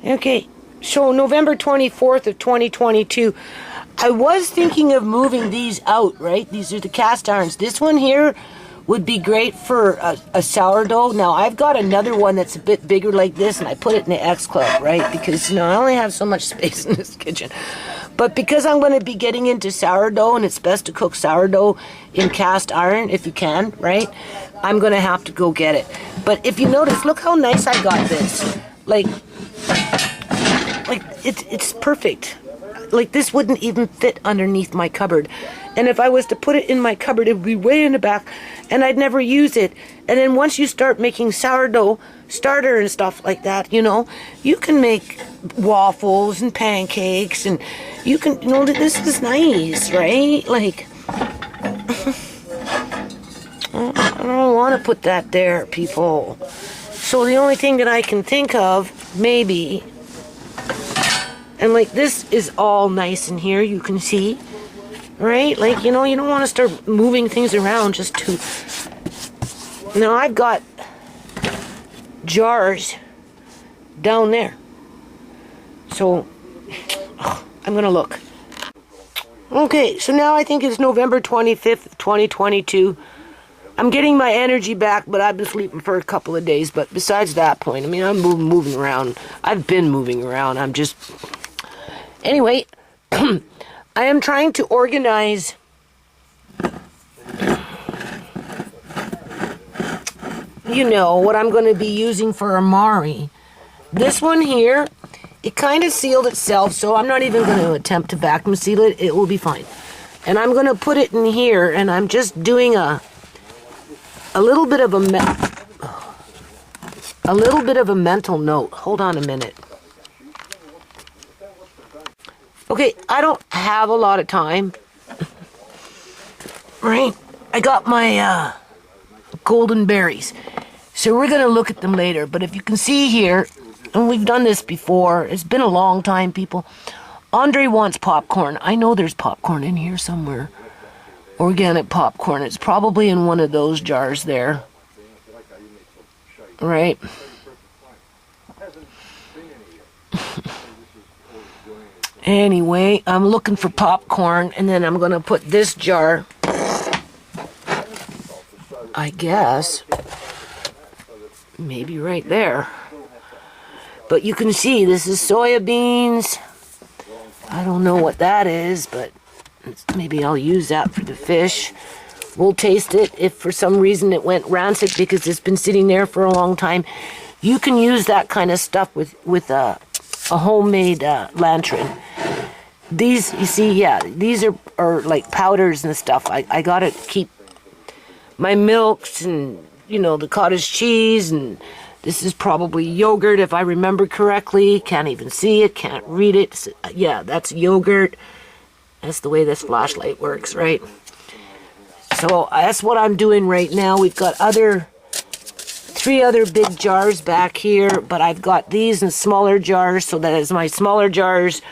Okay, so November 24th of 2022. I was thinking of moving these out, right? These are the cast irons. This one here would be great for a sourdough. Now, I've got another one that's a bit bigger like this, and I put it in the X Club, right? Because, you know, I only have so much space in this kitchen. But because I'm going to be getting into sourdough, and it's best to cook sourdough in cast iron if you can, right? I'm going to have to go get it. But if you notice, look how nice I got this. Like it's perfect. Like, this wouldn't even fit underneath my cupboard. And if I was to put it in my cupboard, it would be way in the back, and I'd never use it. And then once you start making sourdough starter and stuff like that, you know, you can make waffles and pancakes, and you can, you know, this is nice, right? Like, I don't want to put that there, people. So the only thing that I can think of, maybe, and like this is all nice in here, you can see, right? Like, you know, you don't want to start moving things around just to... Now, I've got jars down there. So, I'm going to look. Okay, so now I think it's November 25th, 2022. I'm getting my energy back, but I've been sleeping for a couple of days. But besides that point, I mean, I'm moving around. I've been moving around. I'm just... Anyway, I am trying to organize you know, what I'm going to be using for Amari. This one here, it kind of sealed itself, so I'm not even going to attempt to vacuum seal it. It will be fine. And I'm going to put it in here, and I'm just doing a little bit of a mental note. Hold on a minute. Okay, I don't have a lot of time. Right? I got my golden berries. So we're going to look at them later. But if you can see here, and we've done this before, it's been a long time, people. Andre wants popcorn. I know there's popcorn in here somewhere. Organic popcorn. It's probably in one of those jars there. Right? Anyway, I'm looking for popcorn, and then I'm going to put this jar, I guess, maybe right there. But you can see this is soya beans. I don't know what that is, but maybe I'll use that for the fish. We'll taste it. If for some reason it went rancid because it's been sitting there for a long time, you can use that kind of stuff with a homemade lantern. These, you see, yeah, these are like powders and stuff. I gotta keep my milks and, you know, the cottage cheese, and this is probably yogurt if I remember correctly. Can't even see it, can't read it. Yeah, that's yogurt. That's the way this flashlight works, right? So that's what I'm doing right now. We've got three other big jars back here, but I've got these in smaller jars, so that as my smaller jars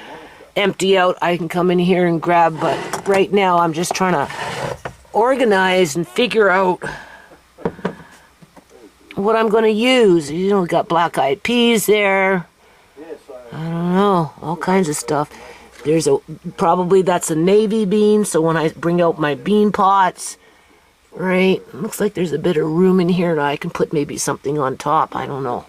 empty out, I can come in here and grab. But right now I'm just trying to organize and figure out what I'm going to use. You know, we got black-eyed peas there. I don't know, all kinds of stuff. There's probably that's a navy bean, so when I bring out my bean pots, right, looks like there's a bit of room in here that I can put maybe something on top. I don't know,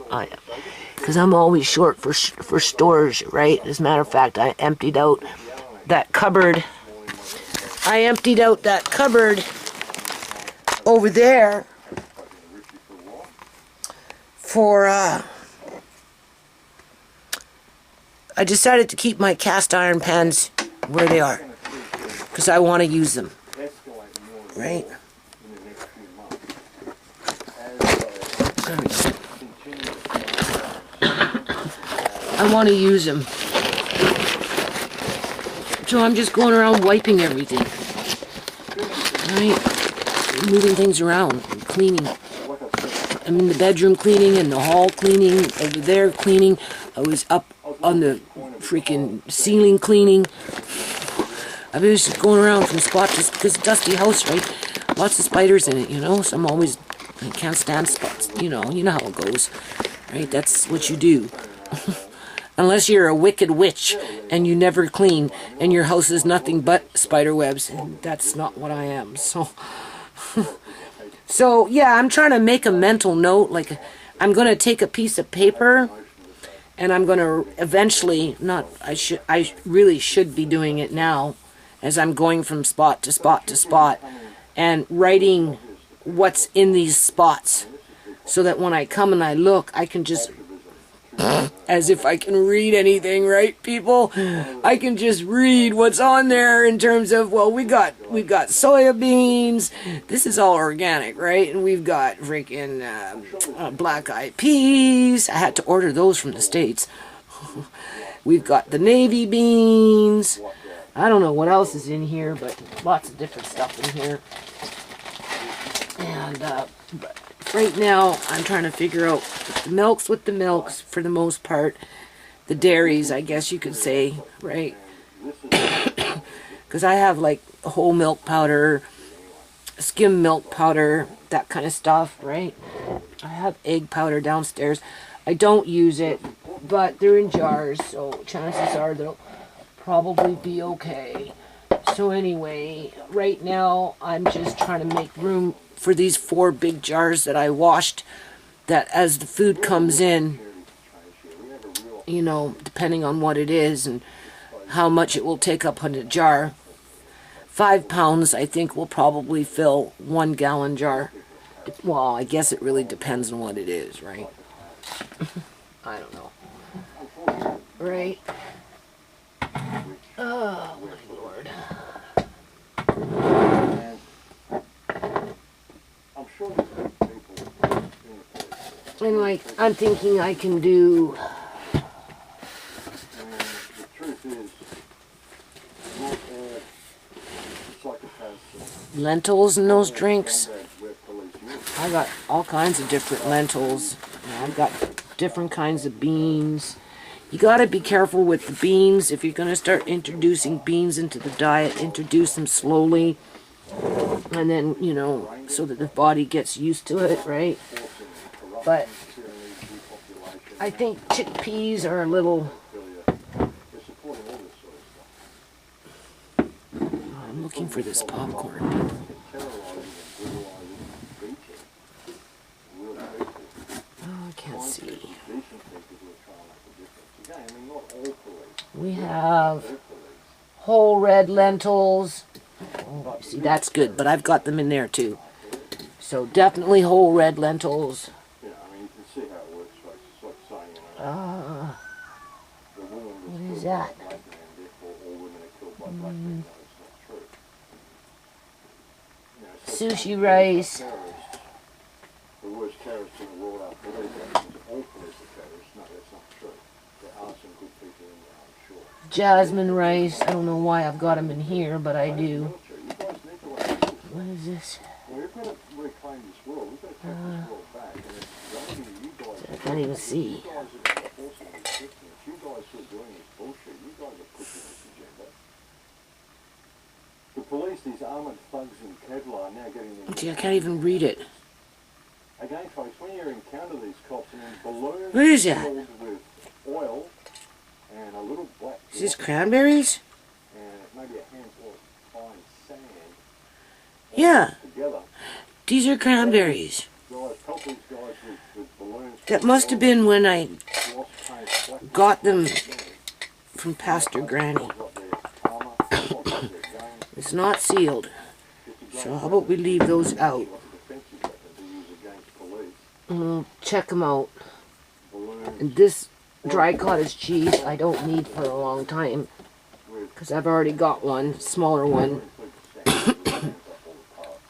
because I'm always short for storage, right? As a matter of fact, I emptied out that cupboard. I emptied out that cupboard over there for, I decided to keep my cast iron pans where they are, because I want to use them, right? I want to use them. So I'm just going around wiping everything, right? Moving things around, cleaning. I'm in the bedroom cleaning, and the hall cleaning, over there cleaning. I was up on the freaking ceiling cleaning. I've been just going around from spot to, because it's a dusty house, right? Lots of spiders in it, you know, so I can't stand spots, you know how it goes, right? That's what you do. Unless you're a wicked witch and you never clean and your house is nothing but spider webs. And that's not what I am. So, so yeah, I'm trying to make a mental note. Like, I'm going to take a piece of paper and I'm going to eventually, I really should be doing it now as I'm going from spot to spot to spot and writing what's in these spots so that when I come and I look, I can just, as if I can read anything, right, people? I can just read what's on there in terms of, well, we've got soya beans. This is all organic, right? And we've got freaking black-eyed peas. I had to order those from the States. We've got the navy beans. I don't know what else is in here, but lots of different stuff in here. And but right now, I'm trying to figure out the milks with the milks for the most part. The dairies, I guess you could say, right? Because I have like whole milk powder, skim milk powder, that kind of stuff, right? I have egg powder downstairs. I don't use it, but they're in jars, so chances are they'll probably be okay. So anyway, right now, I'm just trying to make room for these 4 big jars that I washed, that as the food comes in, you know, depending on what it is and how much it will take up in a jar, 5 pounds I think will probably fill 1 gallon jar. Well, I guess it really depends on what it is, right? I don't know. Right? Oh, my Lord. And like, I'm thinking I can do lentils in those drinks. I got all kinds of different lentils. I've got different kinds of beans. You got to be careful with the beans. If you're going to start introducing beans into the diet, introduce them slowly. And then, you know, so that the body gets used to it, right? But I think chickpeas are a little... I'm looking for this popcorn, people. Oh, I can't see. We have whole red lentils. Oh, see, that's good, but I've got them in there too. So definitely whole red lentils. What is that? Sushi rice. Jasmine rice. I don't know why I've got them in here, but I do. What is this? I can't even see. The police, these armoured thugs in Kevlar, are now getting them. Gee, I can't even read it. Again, folks, when you encounter these cops and balloons what is that? filled with oil and a little black... Is this cranberries? And maybe a handful of fine sand. Yeah. Together. These are cranberries. Guys, help these guys with balloons. That must have been when I got them from Pastor Granny. It's not sealed. So how about we leave those out? Check them out. And this dry cottage cheese I don't need for a long time, because I've already got one, smaller one.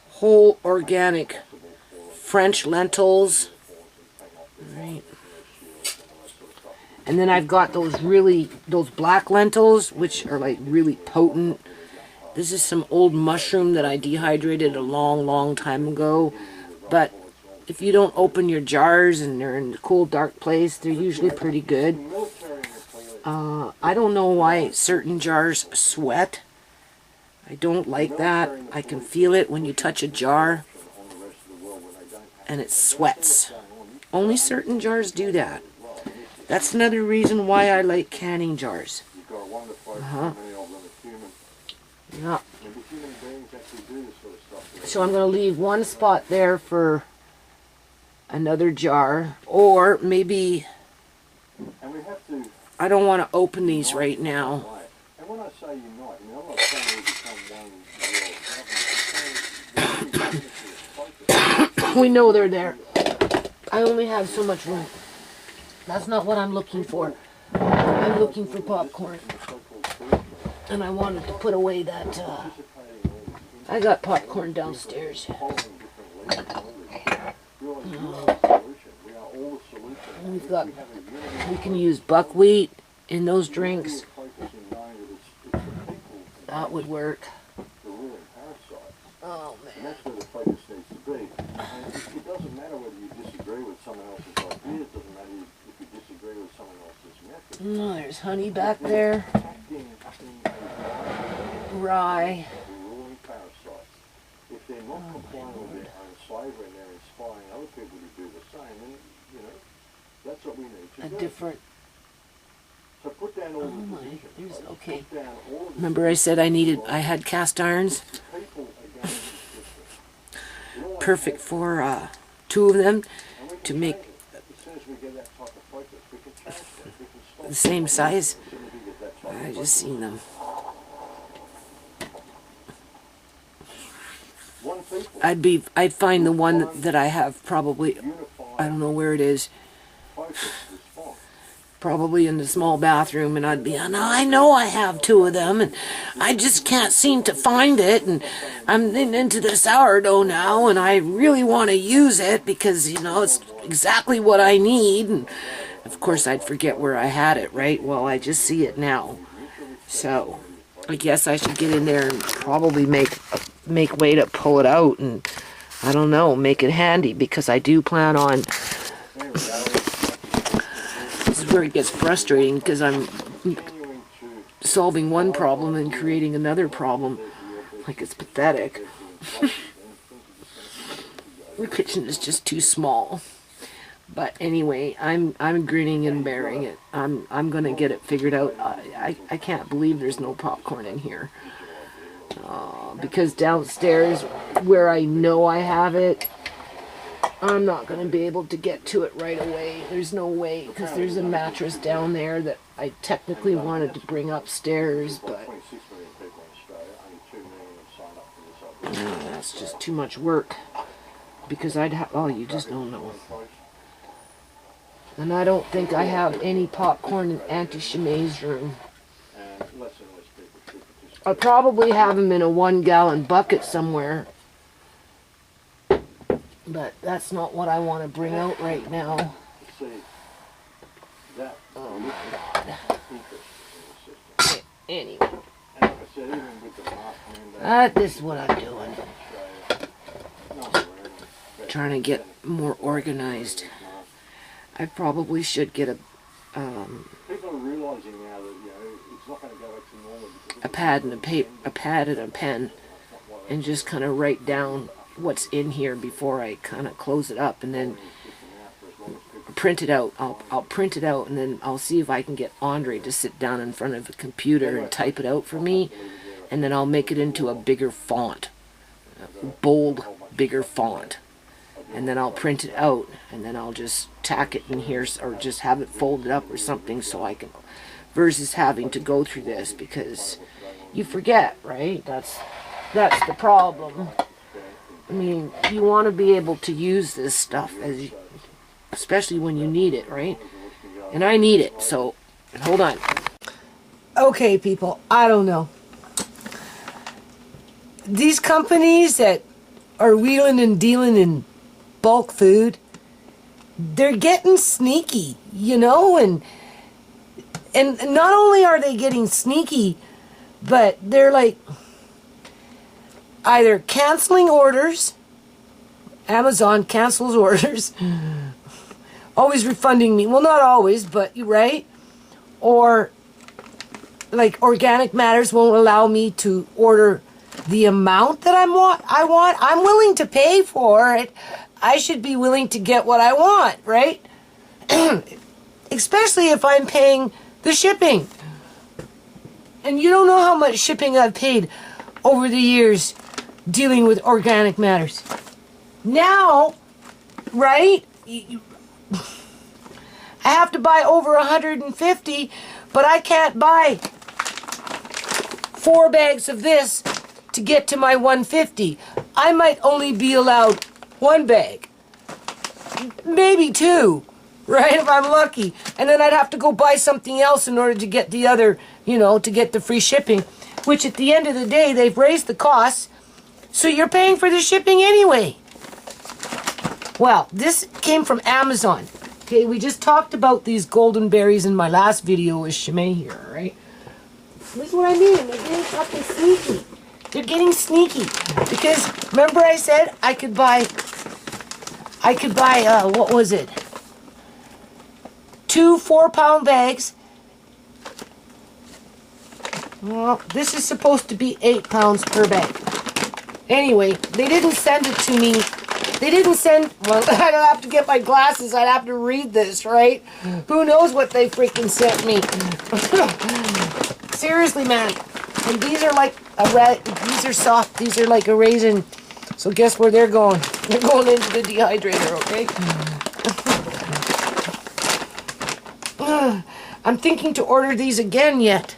Whole organic French lentils. Right. And then I've got those black lentils, which are like really potent. This is some old mushroom that I dehydrated a long time ago. But if you don't open your jars and they're in a cool, dark place, they're usually pretty good. I don't know why certain jars sweat. I don't like that. I can feel it when you touch a jar and it sweats. Only certain jars do that. That's another reason why I like canning jars. You've got to wonder, folks, how many of them are human. Yeah. Maybe human beings actually do this sort of stuff. So I'm going to leave one spot there for another jar, or maybe And we have to. I don't want to open these right now. And when I say unite, I mean, I'm not saying we become one world government. I'm saying We know they're there. I only have so much room. That's not what I'm looking for. I'm looking for popcorn. And I wanted to put away that, I got popcorn downstairs. We've got, we can use buckwheat in those drinks. That would work. Oh man. And that's where the focus needs to be. And it doesn't matter whether you disagree with someone else's idea, it doesn't matter if you disagree with someone else's method. No, there's honey back there. Rye. Ruling parasites. If they're not complying with their own slavery and they're inspiring other people to do the same, then, you know, that's what we need to do. Different. So put down all the positions. Okay. Put down all the Remember I said I had cast irons? people against the system. Perfect for 2 of them to make As soon as we get that type of focus, we can change that. We can stop the same size. as soon as we get that type I of just seen them. one people I'd find the one that I have probably, I don't know where it is, focus response. probably in the small bathroom, and I'd be, oh, no, I know I have 2 of them, and I just can't seem to find it, and I'm into the sourdough now, and I really want to use it because, you know, it's exactly what I need, and of course I'd forget where I had it, right? Well, I just see it now. So I guess I should get in there and probably make way to pull it out, and I don't know, make it handy, because I do plan on. This is where it gets frustrating, because I'm solving one problem and creating another problem. Like, it's pathetic. The kitchen is just too small. But anyway, I'm grinning and bearing it. I'm gonna get it figured out. I can't believe there's no popcorn in here. Because downstairs, where I know I have it, I'm not gonna be able to get to it right away. There's no way, because there's a mattress down there that I technically wanted to bring upstairs, but that's just too much work. Because I'd have, oh, you just don't know. And I don't think I have any popcorn in Auntie Shemai's room. I probably have them in a 1-gallon bucket somewhere. But that's not what I want to bring out right now. Oh my God. Anyway. This is what I'm doing. Trying to get more organized. I probably should get a people are realizing now that, you know, it's not going to go back to normal. a pad and a pen, and just kind of write down what's in here before I kind of close it up, and then print it out. I'll print it out, and then I'll see if I can get Andre to sit down in front of a computer and type it out for me, and then I'll make it into a bigger font, bold, bigger font. And then I'll print it out, and then I'll just tack it in here, or just have it folded up or something, so I can, versus having to go through this, because you forget, right? That's the problem. I mean, you want to be able to use this stuff, especially when you need it, right? And I need it, so hold on. Okay, people, I don't know. These companies that are wheeling and dealing in bulk food, they're getting sneaky, you know, and not only are they getting sneaky, but they're like either canceling orders. Amazon cancels orders, always refunding me. Well, not always, but you're right. Or like Organic Matters won't allow me to order the amount that I want. I'm willing to pay for it. I should be willing to get what I want, right? especially if I'm paying the shipping. And you don't know how much shipping I've paid over the years dealing with organic matters. Now, right, I have to buy over 150, but I can't buy 4 bags of this to get to my 150. I might only be allowed 1 bag, maybe 2, right, if I'm lucky. And then I'd have to go buy something else in order to get the other, you know, to get the free shipping, which at the end of the day, they've raised the costs, so you're paying for the shipping anyway. Well, this came from Amazon. Okay, we just talked about these golden berries in my last video with Shimei here, right? This is what I mean. They're getting fucking sneaky. They're getting sneaky. Because, remember I said I could buy, what was it? 2 4-pound bags. Well, this is supposed to be 8 pounds per bag. Anyway, they didn't send it to me. They didn't send, well, I'd have to get my glasses. I'd have to read this, right? Who knows what they freaking sent me. Seriously, man. And these are like these are soft. These are like a raisin. So guess where they're going? They're going into the dehydrator, okay? I'm thinking to order these again yet.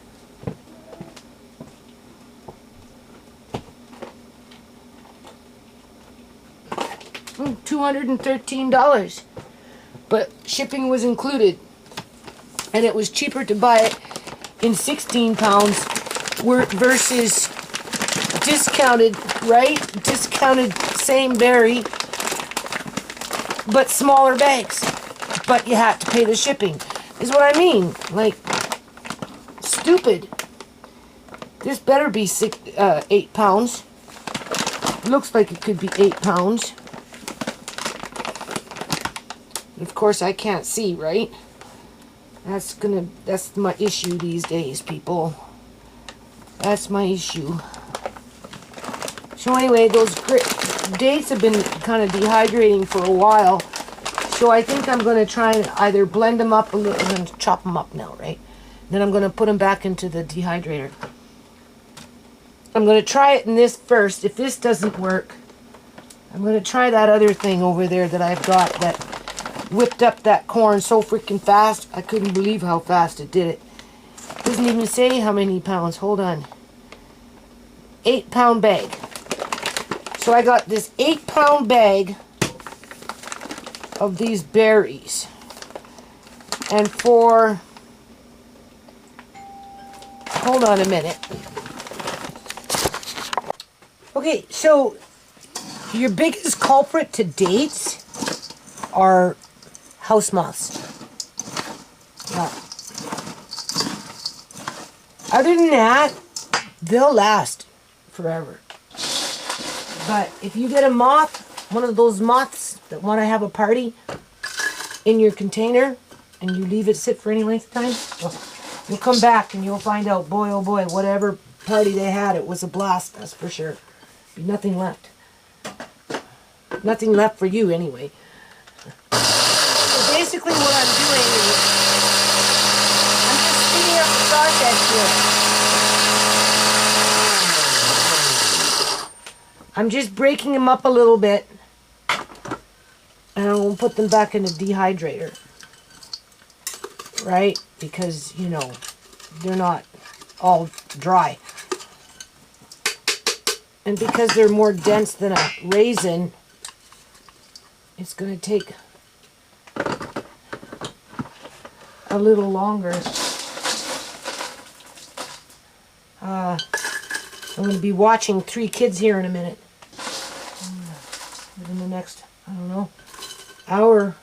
$213, but shipping was included, and it was cheaper to buy it in 16 pounds versus discounted, right? Discounted same berry, but smaller bags, but you had to pay the shipping, is what I mean. Like, stupid. This better be 8 pounds. Looks like it could be 8 pounds. Of course, I can't see, right? That's my issue these days, people. That's my issue. So anyway, those dates have been kind of dehydrating for a while. So I think I'm going to try and either blend them up a little. I'm going to chop them up now, right? Then I'm going to put them back into the dehydrator. I'm going to try it in this first. If this doesn't work, I'm going to try that other thing over there that I've got that whipped up that corn so freaking fast. I couldn't believe how fast it did it. Doesn't even say how many pounds. Hold on. 8-pound bag. So I got this 8-pound bag of these berries. And for... Hold on a minute. Okay, so your biggest culprit to dates are house moths. Yeah. Other than that, they'll last forever. But if you get a moth, one of those moths that want to have a party in your container, and you leave it sit for any length of time, well, you'll come back and you'll find out, boy oh boy, whatever party they had, it was a blast, that's for sure. Be nothing left. Nothing left for you anyway. So basically what I'm doing is I'm just speeding up the process here. I'm just breaking them up a little bit, and I'm going to put them back in the dehydrator, right? Because, you know, they're not all dry. And because they're more dense than a raisin, it's going to take a little longer. I'm going to be watching 3 kids here in a minute. Within the next, I don't know, hour.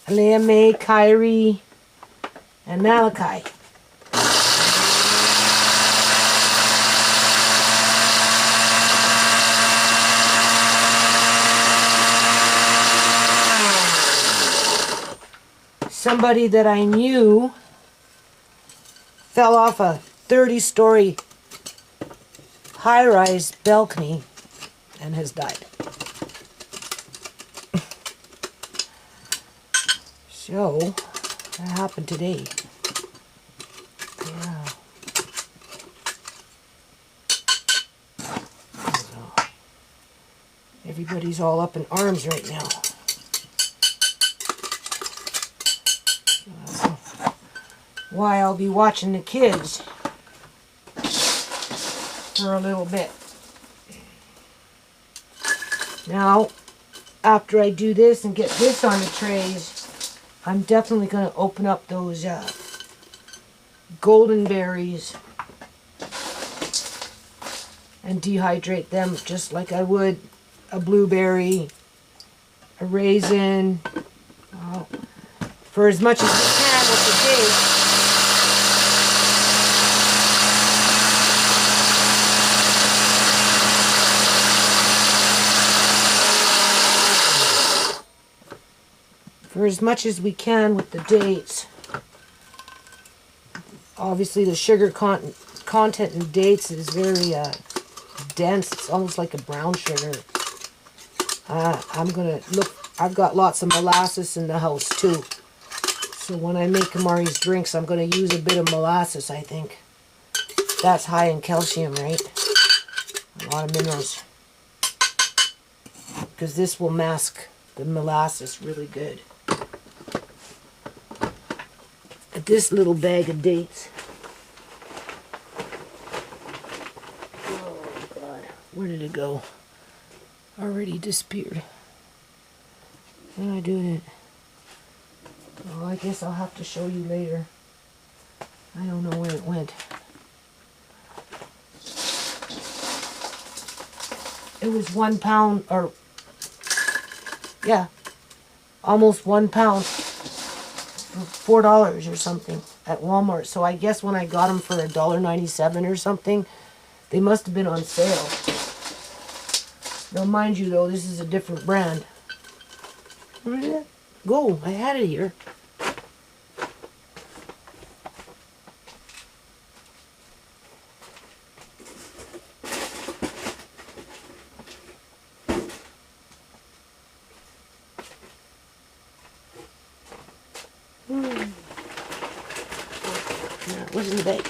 Alea May, Kyrie, and Malachi. Somebody that I knew fell off a 30-story high-rise balcony and has died. So That happened today. Yeah. So, everybody's all up in arms right now. So that's why I'll be watching the kids for a little bit. Now, after I do this and get this on the trays, I'm definitely going to open up those golden berries and dehydrate them just like I would a blueberry, a raisin, for as much as we can with the dates. For as much as we can with the dates. Obviously the sugar content in dates is very dense. It's almost like a brown sugar. I'm gonna look, I've got lots of molasses in the house too. So when I make Amari's drinks, I'm gonna use a bit of molasses, I think. That's high in calcium, right? A lot of minerals. Because this will mask the molasses really good. This little bag of dates. Oh God, where did it go? Already disappeared. What did I do with it? Oh, I guess I'll have to show you later. I don't know where it went. It was 1 pound, or yeah, almost 1 pound. $4 or something at Walmart. So I guess when I got them for $1.97 or something, they must have been on sale. Now mind you though, this is a different brand. Where did it go? I had it here. What's in the bag?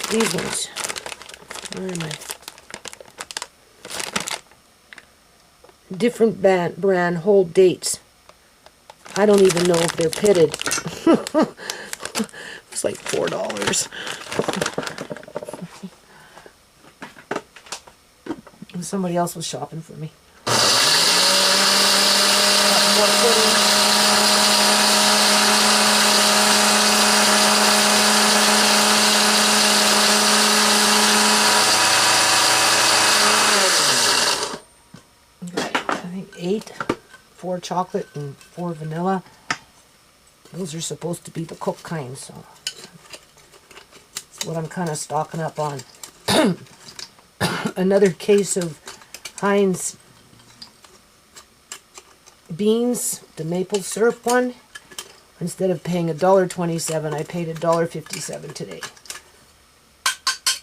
These ones. Where am I? Different brand whole dates. I don't even know if they're pitted. It's like $4. And somebody else was shopping for me. I think 8, 4 chocolate and 4 vanilla. Those are supposed to be the cooked kind, so that's what I'm kind of stocking up on. Another case of Heinz beans, the maple syrup one. Instead of paying $1.27, I paid $1.57 today.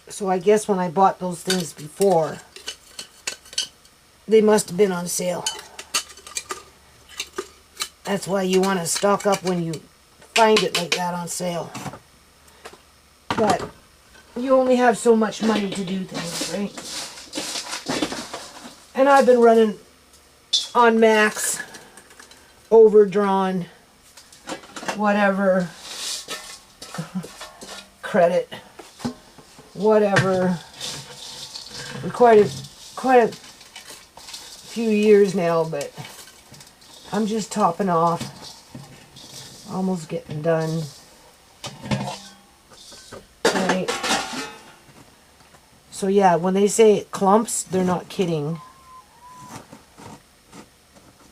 So I guess when I bought those things before, they must have been on sale. That's why you want to stock up when you find it like that on sale. But you only have so much money to do things, right? And I've been running on max, overdrawn, whatever, credit, whatever, for quite a few years now, but I'm just topping off, almost getting done. Right. So yeah, when they say it clumps, they're not kidding.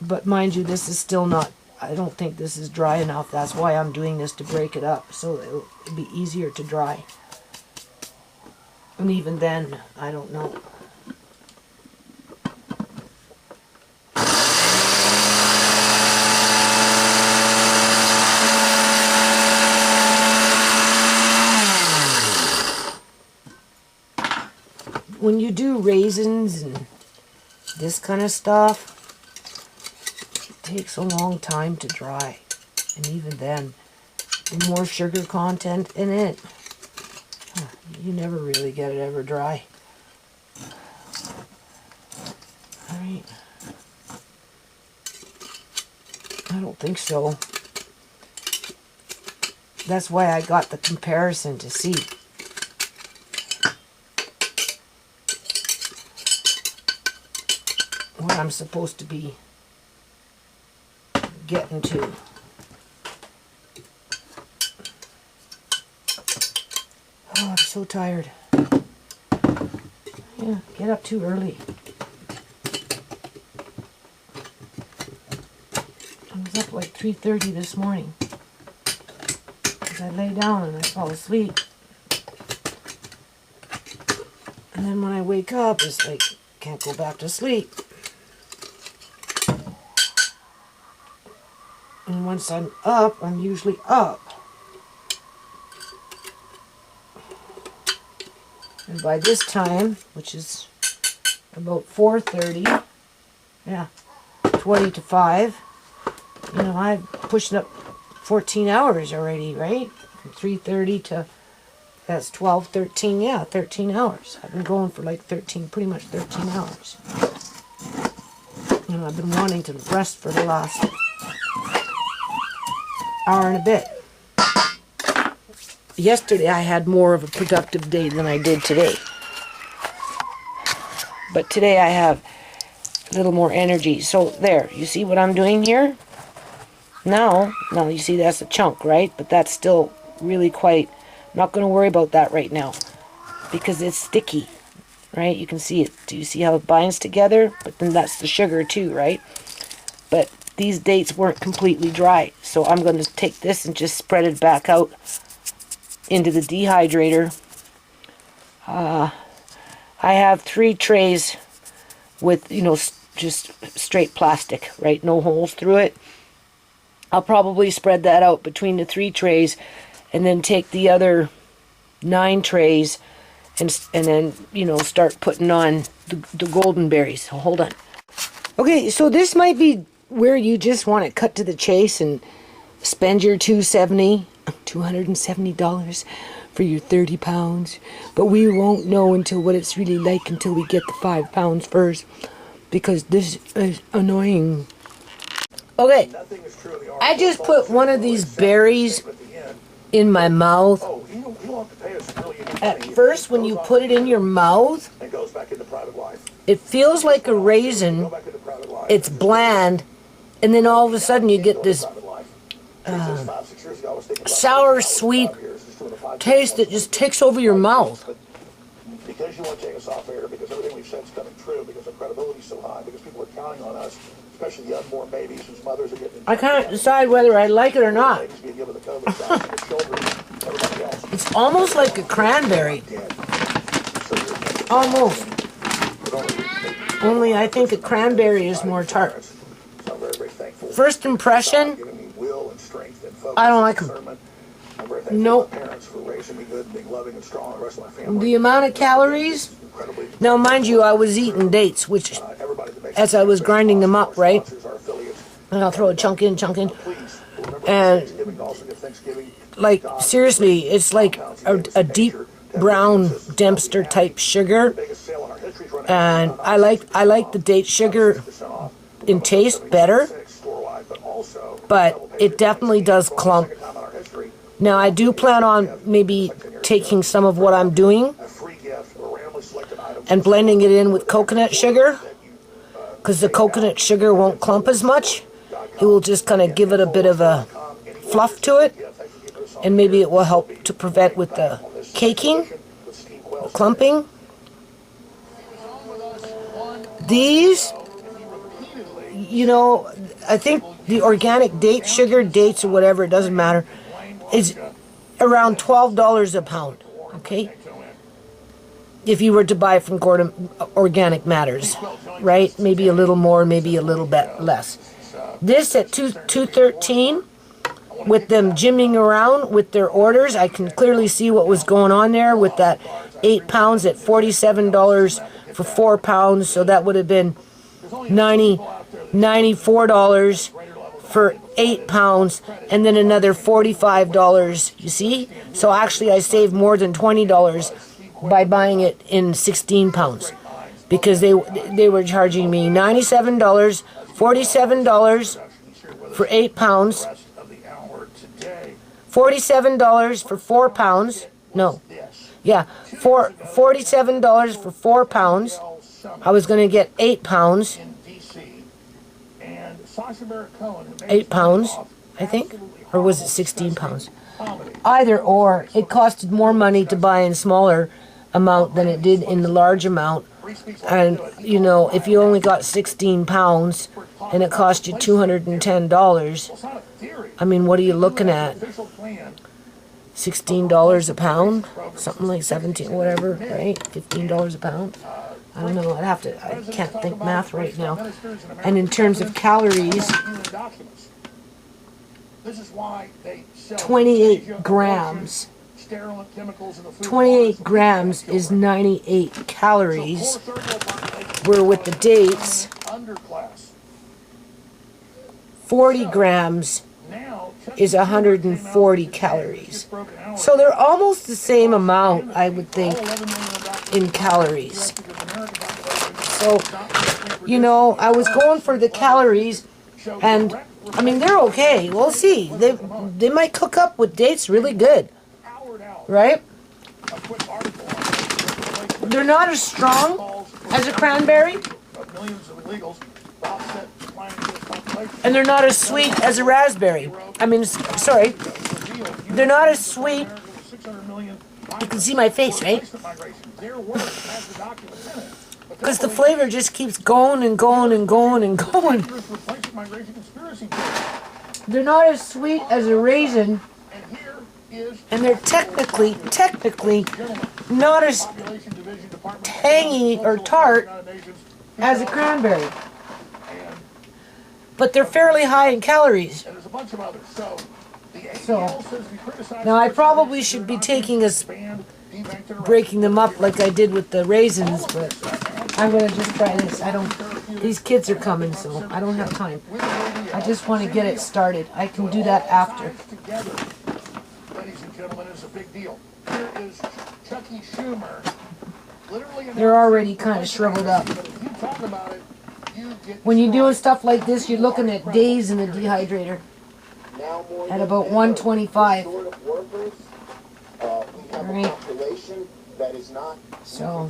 But mind you, this is still not, I don't think this is dry enough. That's why I'm doing this, to break it up, so it'll be easier to dry. And even then, I don't know. When you do raisins and this kind of stuff, it takes a long time to dry. And even then, the more sugar content in it, you never really get it ever dry. Alright. I don't think so. That's why I got the comparison to see. What I'm supposed to be getting to. Oh, I'm so tired. Yeah, get up too early. I was up like 3:30 this morning. Because I lay down and I fall asleep. And then when I wake up, it's like, can't go back to sleep. And once I'm up, I'm usually up. And by this time, which is about 4:30, yeah, 20 to 5, you know, I'm pushing up 14 hours already, right? From 3:30 to, that's 12, 13, yeah, 13 hours. I've been going for like 13, pretty much 13 hours. You know, I've been wanting to rest for the last hour and a bit. Yesterday I had more of a productive day than I did today. But today I have a little more energy. So there, you see what I'm doing here? Now you see that's a chunk, right? But that's still really quite, I'm not going to worry about that right now. Because it's sticky, right? You can see it. Do you see how it binds together? But then that's the sugar too, right? But these dates weren't completely dry. So I'm going to take this and just spread it back out into the dehydrator. I have 3 trays with, you know, just straight plastic, right? No holes through it. I'll probably spread that out between the 3 trays and then take the other 9 trays and then, you know, start putting on the golden berries. So hold on. Okay, so this might be where you just want to cut to the chase and spend your $270 for your 30 pounds. But we won't know until what it's really like until we get the 5 pounds first. Because this is annoying. Okay, I just put one of these berries in my mouth. At first, when you put it in your mouth, it feels like a raisin. It's bland. And then all of a sudden you get this sour, sweet taste that just takes over your mouth. Because you want to take us off air, because everything we've said is coming true, because our credibility is so high, because people are counting on us, especially the unborn babies whose mothers are getting... I can't decide whether I like it or not. It's almost like a cranberry. Almost. Only I think a cranberry is more tart. First impression, I don't like them. Nope. The amount of calories, now mind you, I was eating dates, which, as I was grinding them up, right? And I'll throw a chunk in, and, like, seriously, it's like a deep brown Dempster type sugar, and I like the date sugar in taste better, but it definitely does clump. Now, I do plan on maybe taking some of what I'm doing and blending it in with coconut sugar, because the coconut sugar won't clump as much. It will just kind of give it a bit of a fluff to it, and maybe it will help to prevent with the caking, clumping. These, you know, I think the organic date sugar, dates or whatever, it doesn't matter, is around $12 a pound, okay? If you were to buy from Gordon Organic Matters, right? Maybe a little more, maybe a little bit less. This at $213, with them jimming around with their orders, I can clearly see what was going on there with that 8 pounds at $47 for 4 pounds, so that would have been $94 for 8 pounds, and then another $45, you see? So actually I saved more than $20 by buying it in 16 pounds. Because they were charging me $97, $47 for 8 pounds, $47 for 4 pounds. No, yeah, $47 for 4 pounds. I was going to get 8 pounds. 8 pounds, I think, or was it 16 pounds? Either or, it costed more money to buy in smaller amount than it did in the large amount. And, you know, if you only got 16 pounds and it cost you $210, I mean, what are you looking at? $16 a pound? Something like 17, whatever, right? $15 a pound? I don't know, I can't think math right now. And in terms of calories, 28 grams. 28 grams is 98 calories, where with the dates, 40 grams is 140 calories. So they're almost the same amount, I would think, in calories. So, you know, I was going for the calories, and, I mean, they're okay. We'll see. They might cook up with dates really good. Right? They're not as strong as a cranberry. And they're not as sweet as a raspberry. I mean, sorry. They're not as sweet. You can see my face, right? Because the flavor just keeps going and going and going and going. They're not as sweet as a raisin. And they're technically not as tangy or tart as a cranberry. But they're fairly high in calories. So, now I probably should be breaking them up like I did with the raisins, but I'm going to just try this. These kids are coming, so I don't have time. I just want to get it started. I can do that after. Gentlemen, is a big deal. Here is Chucky Schumer. They're already kind of shriveled up. When you're doing stuff like this, you're looking at days in the dehydrator. At about 125. Alright. So.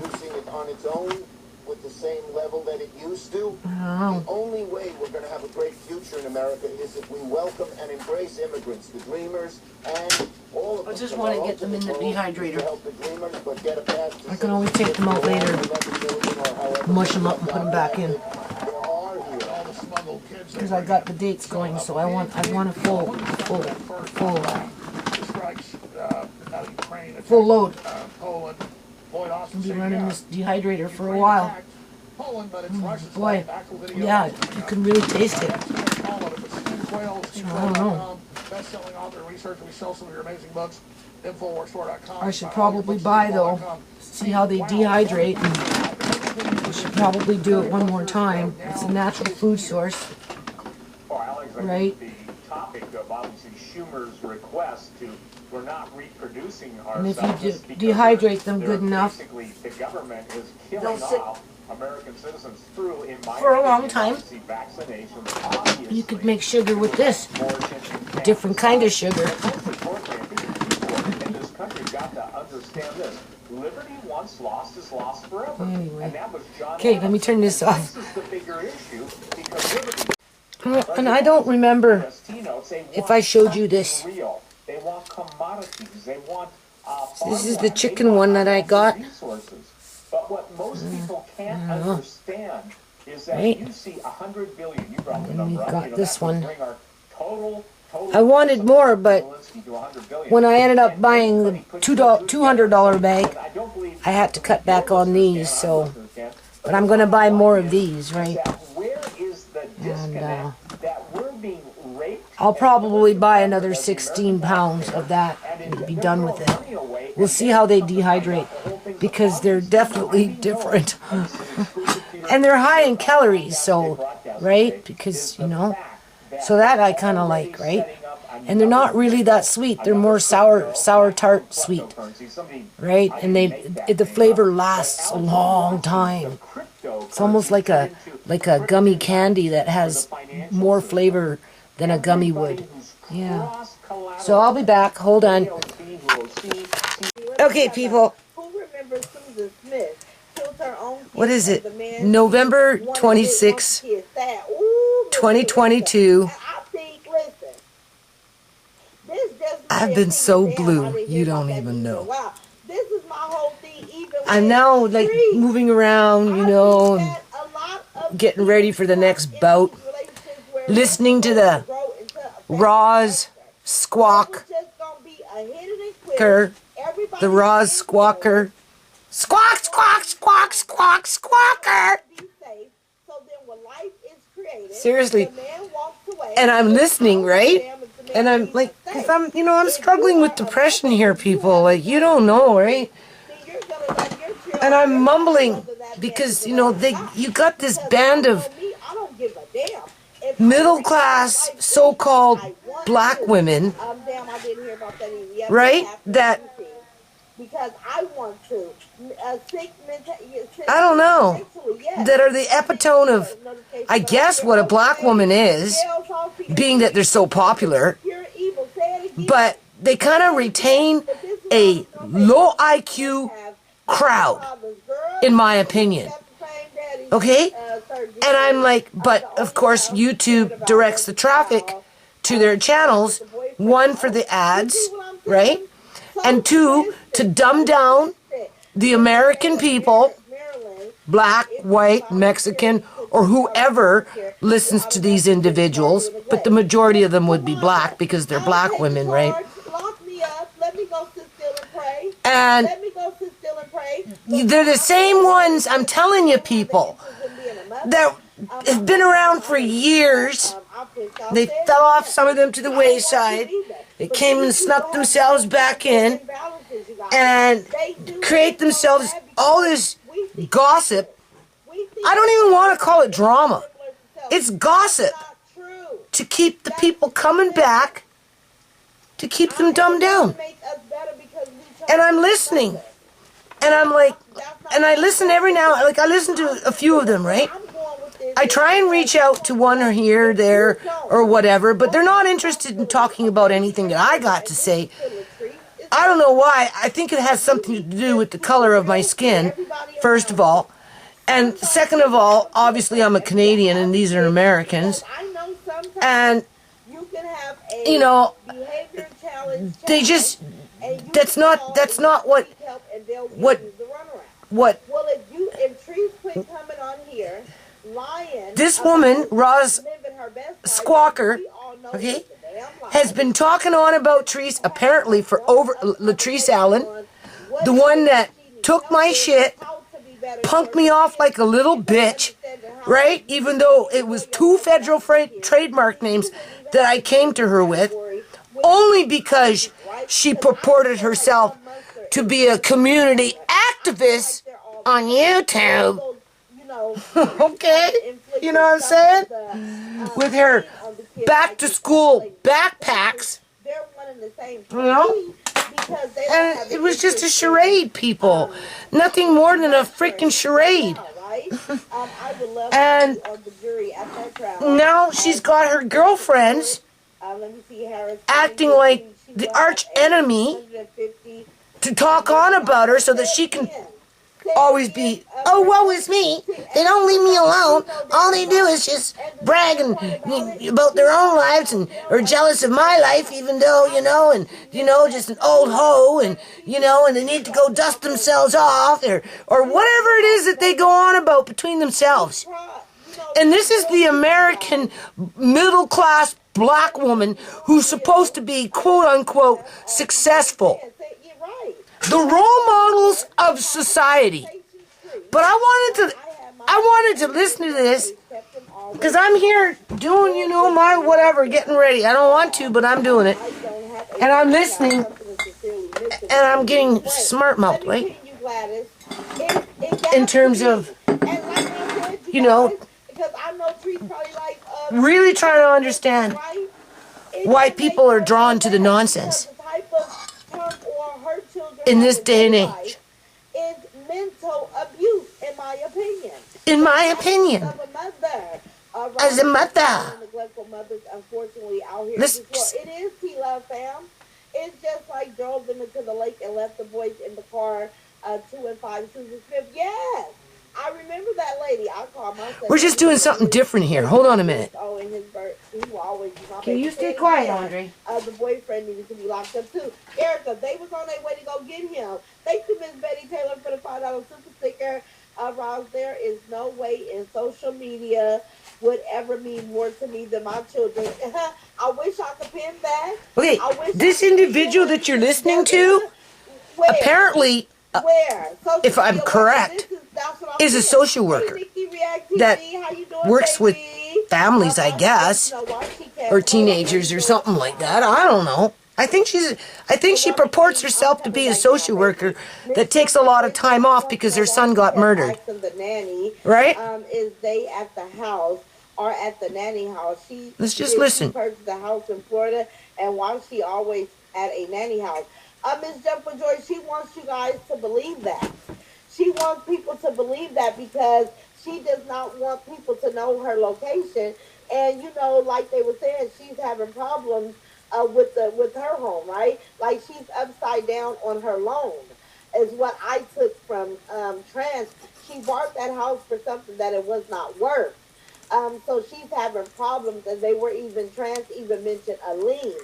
With the same level that it used to. The only way we're going to have a great future in America is if we welcome and embrace immigrants, the dreamers, and all of them. I just want to get them in the dehydrator. I can always take them out later, mush them up and put them back in. Because I got the dates going, so I want a full load. I'll be running this dehydrator for a while. Boy, yeah, you can really taste it. So, I don't know. I should probably buy, though, see how they dehydrate. And I should probably do it one more time. It's a natural food source. Right? We're not reproducing ourselves. And if you dehydrate them good enough, they'll sit American citizens through for a long time. You could make sugar with this. A different kind of sugar. Anyway. Okay, let me turn this off. And I don't remember if I showed you this. They want commodities. They want this is the chicken one that I got. But what most people can't understand is that you see 100 billion. You brought the number up. We got this one. I wanted more, but when I ended up buying the $200 bag, I had to cut back on these. So, but I'm going to buy more of these, right? And I'll probably buy another 16 pounds of that and be done with it. We'll see how they dehydrate, because they're definitely different. And they're high in calories, so, right? Because, you know, So that I kind of like, right? And they're not really that sweet. They're more sour tart sweet, right? And the flavor lasts a long time. It's almost like a gummy candy that has more flavor than a gummy would. Yeah. So I'll be back. Hold on. Okay, people. What is it? November 26, 2022. I've been so blue, you don't even know. I'm now like moving around, you know, and getting ready for the next bout. Listening to the Roz Squawker. The Roz Squawker. Squawk, squawk, squawk, squawk, squawker. Seriously. And I'm listening, right? And I'm like, because I'm struggling with depression here, people. Like, you don't know, right? And I'm mumbling because, you got this band of middle class, so-called black women, right? That, I don't know, that are the epitome of, I guess, what a black woman is, being that they're so popular, but they kind of retain a low IQ crowd, in my opinion. Okay? And I'm like, but of course YouTube directs the traffic to their channels, one for the ads, right? And two, to dumb down the American people, black, white, Mexican, or whoever listens to these individuals, but the majority of them would be black because they're black women, right? And they're the same ones, I'm telling you, people, that have been around for years. They fell off, some of them, to the wayside. They came and snuck themselves back in and create themselves all this gossip. I don't even want to call it drama. It's gossip to keep the people coming back, to keep them dumbed down. And I'm listening. And I'm like, and I listen every now, like I listen to a few of them, right? I try and reach out to one or here, there, or whatever, but they're not interested in talking about anything that I got to say. I don't know why. I think it has something to do with the color of my skin, first of all. And second of all, obviously I'm a Canadian and these are Americans. And, they just, that's not what this woman, Roz Squawker, okay, has been talking on about Treese apparently for over Latrice Allen, the one that took my shit, punked me off like a little bitch, right? Even though it was 2 federal trademark names that I came to her with, only because she purported herself to be a community activist on YouTube. Okay? You know what I'm saying? With her back to school backpacks. You know? And it was just a charade, people. Nothing more than a freaking charade. And now she's got her girlfriends acting like the arch enemy to talk on about her so that she can always be, oh, woe is me. They don't leave me alone. All they do is just brag about their own lives and are jealous of my life, even though, just an old hoe and they need to go dust themselves off or whatever it is that they go on about between themselves. And this is the American middle-class black woman who's supposed to be, quote-unquote, successful. The role models of society. But I wanted to listen to this because I'm here doing, my whatever, getting ready. I don't want to, but I'm doing it. And I'm listening and I'm getting smart mouth, right? In terms of, really trying to understand why people are drawn to the nonsense in this day and age. Is mental abuse, in my opinion. In my opinion. As a mother. Neglectful mothers, unfortunately, out here. This, It is T-Love, fam. It's just like drove them into the lake and left the boys in the car, 2 and 5, Susan Smith. Yes. I remember that lady. I called myself. we're just doing something different here. Hold on a minute. Oh, in his birth, he will always be my Can baby. you stay quiet, Andre? The boyfriend needed to be locked up too. Erica, they was on their way to go get him. Thank you, Miss Betty Taylor, for the $5 super sticker. Roz, there is no way in social media would ever mean more to me than my children. I wish I could pin that. Okay, this individual that you're listening to, apparently, if I'm correct, is a social worker that works with families, I guess, or teenagers or something like that. I don't know. I think she purports herself to be a social worker that takes a lot of time off because her son got murdered. Right? Is they at the house or at the nanny house? Let's just listen. She purchased a house in Florida, and why she always at a nanny house? Miss Jennifer Joy, she wants you guys to believe that. She wants people to believe that because she does not want people to know her location. And, you know, like they were saying, she's having problems with her home, right? Like she's upside down on her loan is what I took from Trans. She bought that house for something that it was not worth. So she's having problems, and they were Trans even mentioned a lien.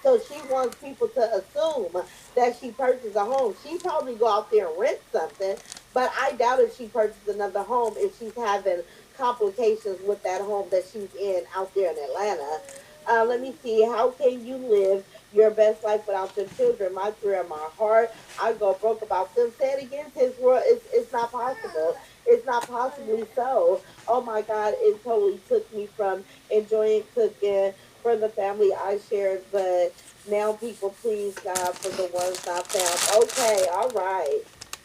So she wants people to assume that she purchased a home. She probably go out there and rent something, but I doubt if she purchased another home if she's having complications with that home that she's in out there in Atlanta. Let me see. How can you live your best life without your children? My career, my heart. I go broke about them. Say it again, Sis Roy. It's not possible. It's not possibly so. Oh my God, it totally took me from enjoying cooking for the family I shared, but now people please God for the ones not found. Okay, all right.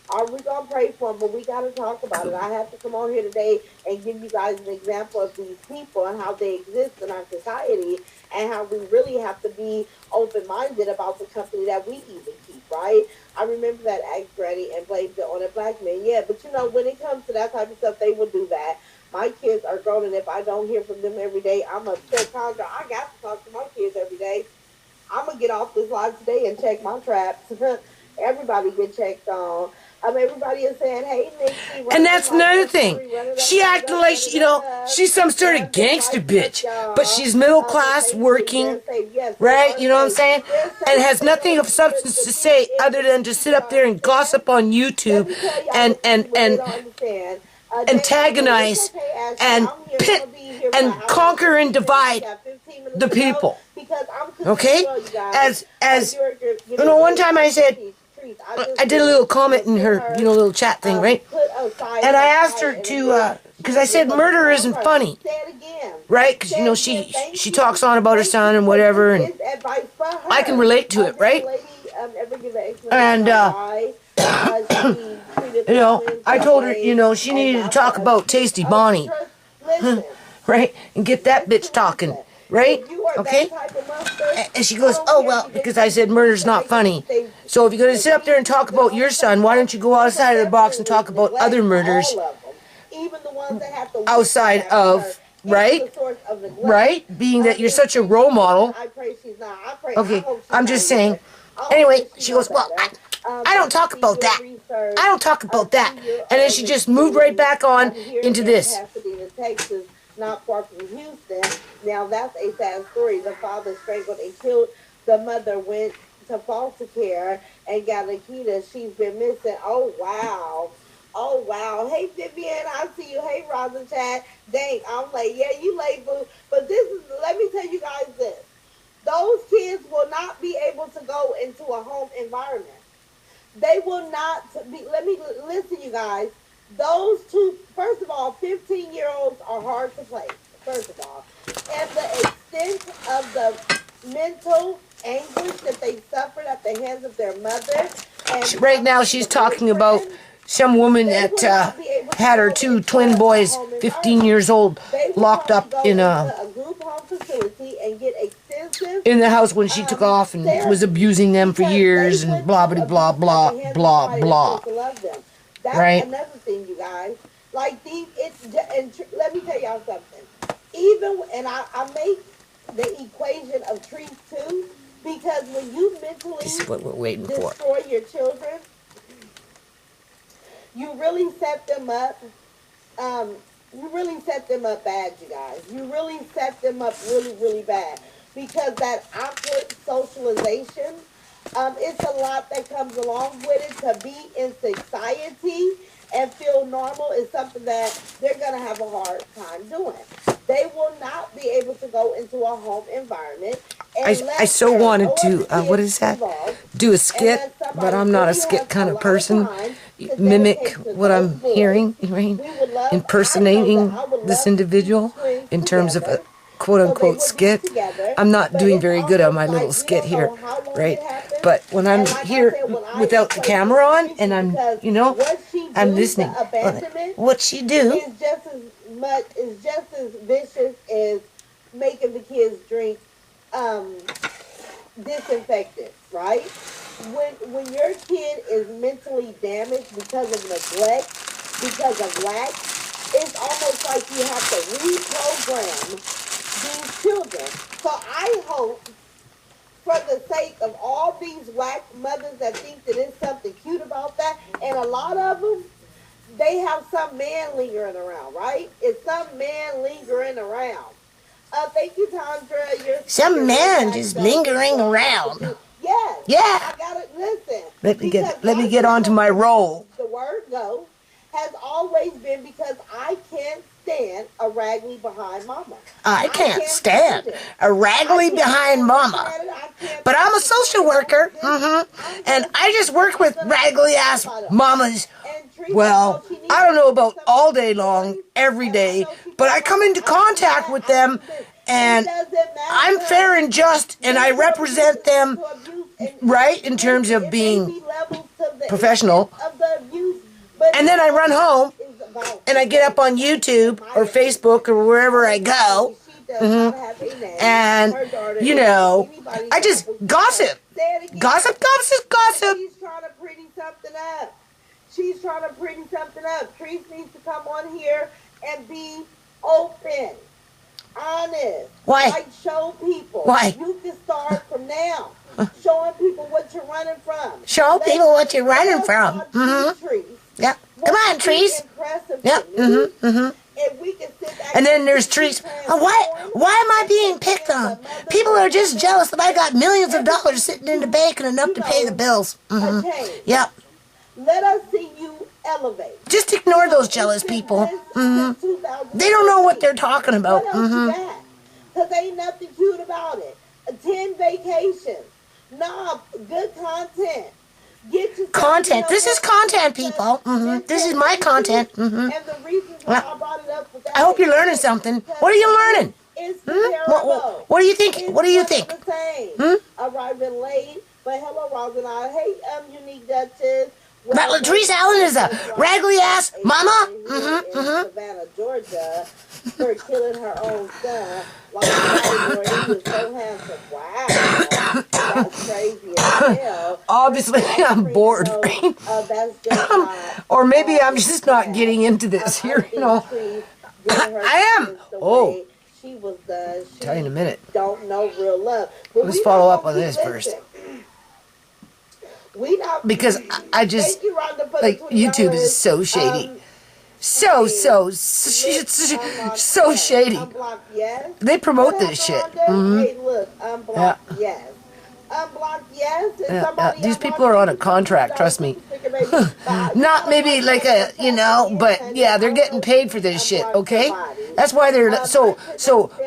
Are we going to pray for them? But we got to talk about it. I have to come on here today and give you guys an example of these people and how they exist in our society and how we really have to be open-minded about the company that we even keep, right? I remember that ex-granny and blamed it on a black man. Yeah, but you know, when it comes to that type of stuff, they will do that. My kids are grown, and if I don't hear from them every day, I'm upset. Contra, I got to talk to my kids every day. I'm going to get off this live today and check my traps. Everybody get checked on. Everybody is saying, hey, Nikki. And that's another thing. She acting like, she's some sort of gangster bitch. But she's middle class, working, right? You know what I'm saying? And has nothing of substance to say other than to sit up there and gossip on YouTube and antagonize and pit and conquer and divide the people. Okay? As one time I said, I did a little comment in her, little chat thing, right? And I asked her to, because I said murder isn't funny, right? Because, she talks on about her son and whatever, and I can relate to it, right? And, I told her, she needed to talk about Tasty Bonnie, right? And get that bitch talking. Right? Okay? And she goes, oh, well, because I said murder's not funny. So if you're going to sit up there and talk about your son, why don't you go outside of the box and talk about other murders outside of, right? Right? Being that you're such a role model. Okay, I'm just saying. Anyway, she goes, well, I don't talk about that. I don't talk about that. And then she just moved right back on into this. Not far from Houston. Now that's a sad story. The father strangled and killed. The mother went to foster care and got Nikita. She's been missing. Oh wow. Oh wow. Hey Vivian, I see you. Hey Rosin Chad. Dang, I'm late. Yeah, you late, boo. But let me tell you guys this. Those kids will not be able to go into a home environment. They will not be, listen you guys. Those two, first of all, 15-year-olds are hard to place, first of all. And the extent of the mental anguish that they suffered at the hands of their mother. And right now she's talking about some woman that had her two twin boys, 15 years old, locked up in a and get extensive in the house when she took off and was abusing them for years and blah blah blah blah blah blah. That's right? Another thing, you guys. Like these, let me tell y'all something. Even and I make the equation of trees too, because when you mentally This is what we're waiting for. destroy your children, you really set them up. You really set them up bad, you guys. You really set them up really, really bad. Because that awkward socialization, it's a lot that comes along with it. To be in society and feel normal is something that they're going to have a hard time doing. They will not be able to go into a home environment. I so wanted to, what is that? Do a skit, but I'm not a skit kind of person. Mimic what I'm hearing, right? Impersonating this individual in terms of a quote-unquote skit. I'm not doing very good on my little skit here, right? But when I'm here without the camera on and I'm, you know, I'm listening. What she do? Is just as vicious as making the kids drink disinfectant, right? When your kid is mentally damaged because of neglect, because of lack, it's almost like you have to reprogram these children. So I hope, for the sake of all these whack mothers that think that there's something cute about that, and a lot of them, they have some man lingering around, right? It's some man lingering around. Thank you, Tandra. Some man just lingering around. Yes. Yeah. I gotta listen. Let me get onto my role. The word go has always been because I can't stand a raggedy behind mama. I can't stand a raggedy behind mama. But I'm a social worker. And I just work with raggedy ass mamas. Well, I don't know about all day long, every day, but I come into contact with them and I'm fair and just and I represent them, right, in terms of being professional. And then I run home and I get up on YouTube or Facebook or wherever I go. And, you know, I just gossip. Gossip. She's trying to pretty something up. She's trying to pretty something up. Trees needs to come on here and be open, honest. Why? Like show people. Why? You can start from now. Showing people what you're running from. Show people what you're running from. Trees. Yep. Come on, trees. Yep. If we can sit back and then there's trees. Oh, why am I being picked on? People are just jealous that I got millions of dollars sitting in the bank and enough to pay the bills. Yep. Let us see you elevate. Just ignore those jealous people. They don't know what they're talking about. Because ain't nothing cute about it. 10 vacations. Nah, good content. Content. This is content, people. This is my content. And the reason why I brought it up with that, I hope you're learning something. What are you learning? It's what do you think? What do you think? Arriving late, but hello, Rosanna. Hey, Unique Duchess. That Latrice Allen is a raggedy ass mama. Savannah, Georgia, for killing her own son. While he was so handsome. Wow, that's crazy as hell. Obviously, I'm bored. Or maybe I'm just not getting into this here. You know, I am. Oh, she was done. Tell you in a minute. Don't know real love. Let's follow up on this first. Because I just, like, YouTube is so shady. So shady. They promote this shit. Hey, look, unblock, yes. Unblock, yes. These people are on a contract, trust me. Not maybe like a, you know, but yeah, they're getting paid for this shit, okay? That's why they're so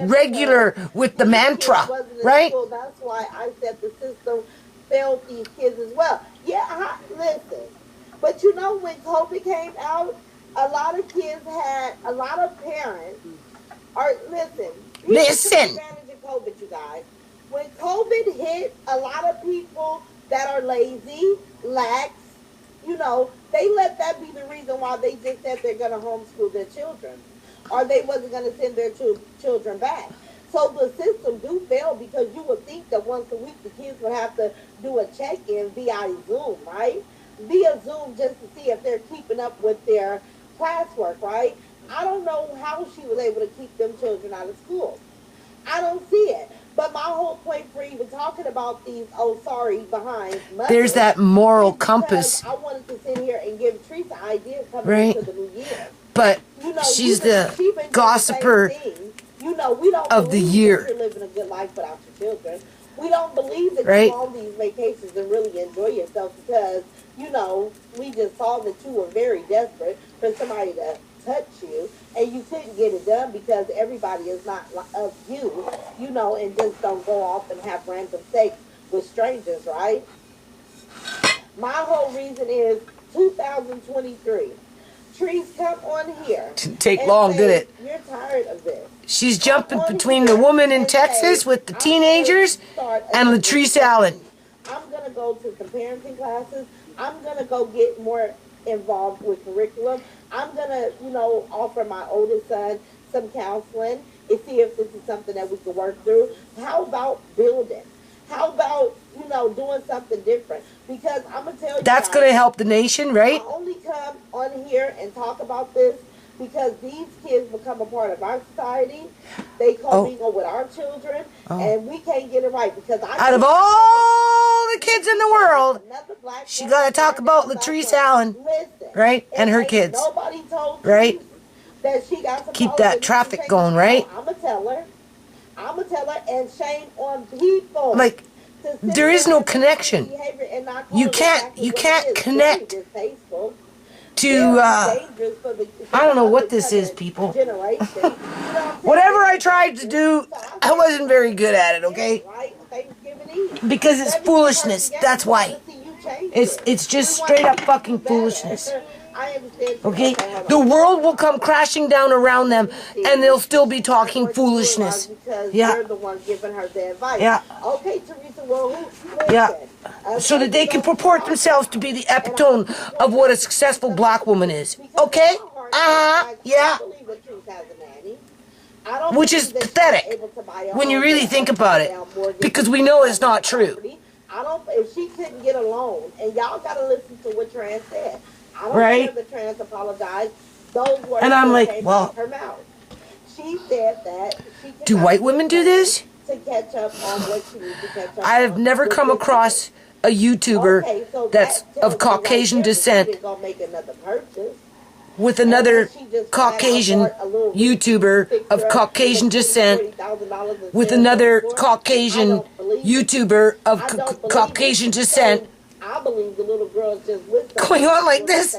regular with the mantra, right? That's why I said the system failed these kids as well. Yeah, listen. But you know, when COVID came out, a lot of kids had, a lot of parents are, listen. Advantage of COVID, you guys. When COVID hit, a lot of people that are lazy, lax, you know, they let that be the reason why they just said they're going to homeschool their children. Or they wasn't going to send their children back. So the system do fail because you would think that once a week the kids would have to do a check-in via Zoom, right? Via Zoom just to see if they're keeping up with their classwork, right? I don't know how she was able to keep them children out of school. I don't see it. But my whole point for even talking about these, behind mothers, There's that moral is because compass, I wanted to sit here and give Teresa ideas coming right? into the new year. But You know, she's she been the doing the same gossiper thing. You know, we don't of the believe year. that you're living a good life without your children. We don't believe that Right. you go on these vacations and really enjoy yourself because, you know, we just saw that you were very desperate for somebody to touch you and you couldn't get it done because everybody is not of you, you know, and just don't go off and have random sex with strangers, right? My whole reason is 2023. Trees, come on here. Didn't take and long, say, did it? You're tired of this. She's jumping between the woman in Texas with the teenagers and Latrice Allen. I'm going to go to some parenting classes. I'm going to go get more involved with curriculum. I'm going to, you know, offer my oldest son some counseling and see if this is something that we can work through. How about building? How about, you know, doing something different? Because I'm going to tell you That's guys, going to help the nation, right? I only come on here and talk about this because these kids become a part of our society. They co-mingle with our children, and we can't get it right because Out of all the kids in the world, another black she woman got to talk about outside Latrice her. Allen, Listen, right? And her ain't kids, Nobody told right? Teresa that she got some Keep policy that to traffic change. going, right? I'm gonna tell her. I'm gonna tell her, and shame on people. Like, to sit there is there no and connection. behavior and not call You it can't, exactly you what it can't is. It's connect distasteful. to, Dangerous for the I don't know what upcoming this is, people. generation. You know what I'm saying? Whatever I tried to do, I wasn't very good at it, okay? Right? Thanksgiving Eve. Because it's Let me foolishness, get her that's together. why. We wanna see you change It's it. just We want straight up you to fucking do better. foolishness. I understand. Okay? hold The on. world will come crashing down around them and they'll still be talking What you realize foolishness. Because Yeah. you're the one giving her the advice. Yeah. Okay, Teresa, well, listen. Yeah. So that they can purport themselves to be the epitome of what a successful black woman is. Okay? Yeah. Which is pathetic when you really think about it. Because we know it's not true. I don't. If she couldn't get a loan, and y'all gotta listen to what Trans said. I don't Right. care that Trans apologized. Those words And I'm like, came well, out of her mouth. She said that she could do not white get women do money this? to catch up on what she needs to catch up I have on never with come this across a YouTuber Okay, so that's that tells of me right Caucasian there that she descent didn't go make another purchase. with another Unless she just Caucasian flat out bought a little YouTuber fixer of Caucasian for descent $40,000 and with said another so forth. I Caucasian don't believe it. YouTuber of I don't believe Caucasian it. descent So I believe the little girl's just with going on like this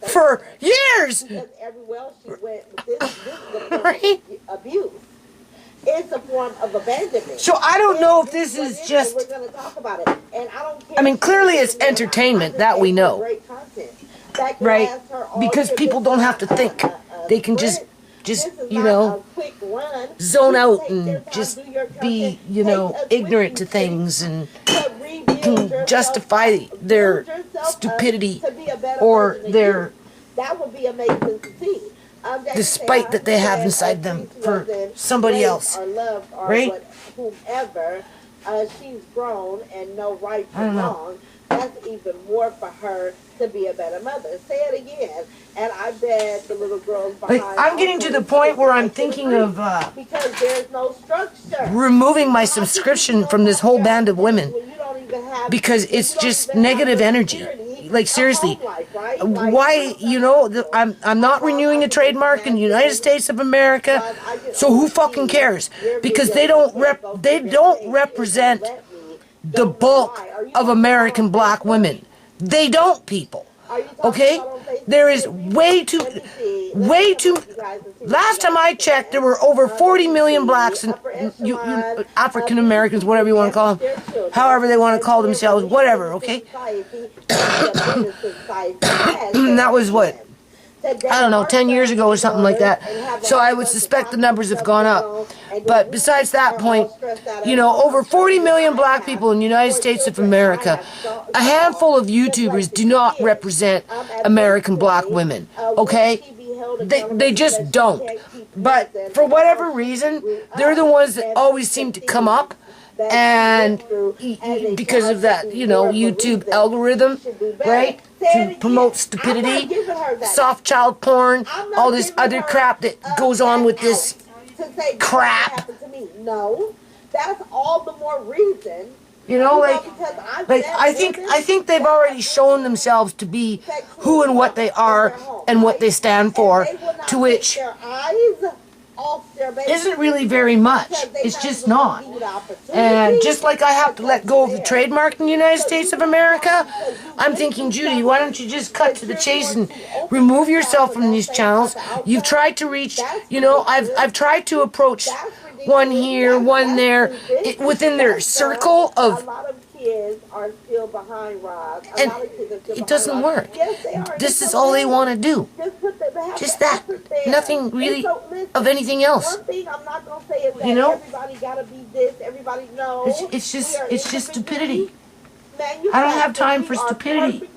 for years. Because everywhere else she went, this is a form Right? of abuse. It's a form of abandonment. So I don't know if This this is what it just, We're going to talk about it. And I don't care. I mean, if clearly she it's didn't get entertainment, I that just we think know. it's great content. That can right? last her all Because year. people This don't is have to not think. a They can sprint. just, This is you not know, a quick run. zone You out take your and time, just do your be, content, you take know, us with ignorant you, to sis, things and to rebuild can yourself justify up, their build yourself up stupidity to be a better or version of their you. That would be amazing to see. the spite that they have inside them for somebody else, or loved or right? what, whomever, she's grown and know right I don't from know. wrong. That's even more for her to be a better mother. Say it again, and I bet the little girls behind. Like, I'm getting to the point where I'm thinking of because there's no structure. removing my subscription from this whole band of women because it's just negative energy. Like, seriously, why, you know, I'm not renewing a trademark in the United States of America, so who fucking cares? Because they don't represent the bulk of American black women. They don't, people. Okay? There is way too, last time I checked, there were over 40 million blacks and African Americans, whatever you want to call them, however they want to call themselves, whatever, okay? And that was what? I don't know, 10 years ago or something like that. So I would suspect the numbers have gone up. But besides that point, you know, over 40 million black people in the United States of America, a handful of YouTubers do not represent American black women, okay? They just don't. But for whatever reason, they're the ones that always seem to come up. And because of that, YouTube algorithm, right? To promote stupidity, soft child porn, all this other crap that goes on with this crap. No, that's all the more reason. I think they've already shown themselves to be who and what they are and what they stand for, to which isn't really very much. It's just not. And just like I have to let go of the trademark in the United States of America, I'm thinking, Judy, why don't you just cut to the chase and remove yourself from these channels? You've tried to reach, I've tried to approach one here, one there, within their circle of... A lot of kids are still behind Roz. And it doesn't work. This is all they want to do. Just that. Nothing really of anything else. One thing I'm not going to say is that everybody got to be this, everybody knows. It's just stupidity. I don't have time for stupidity.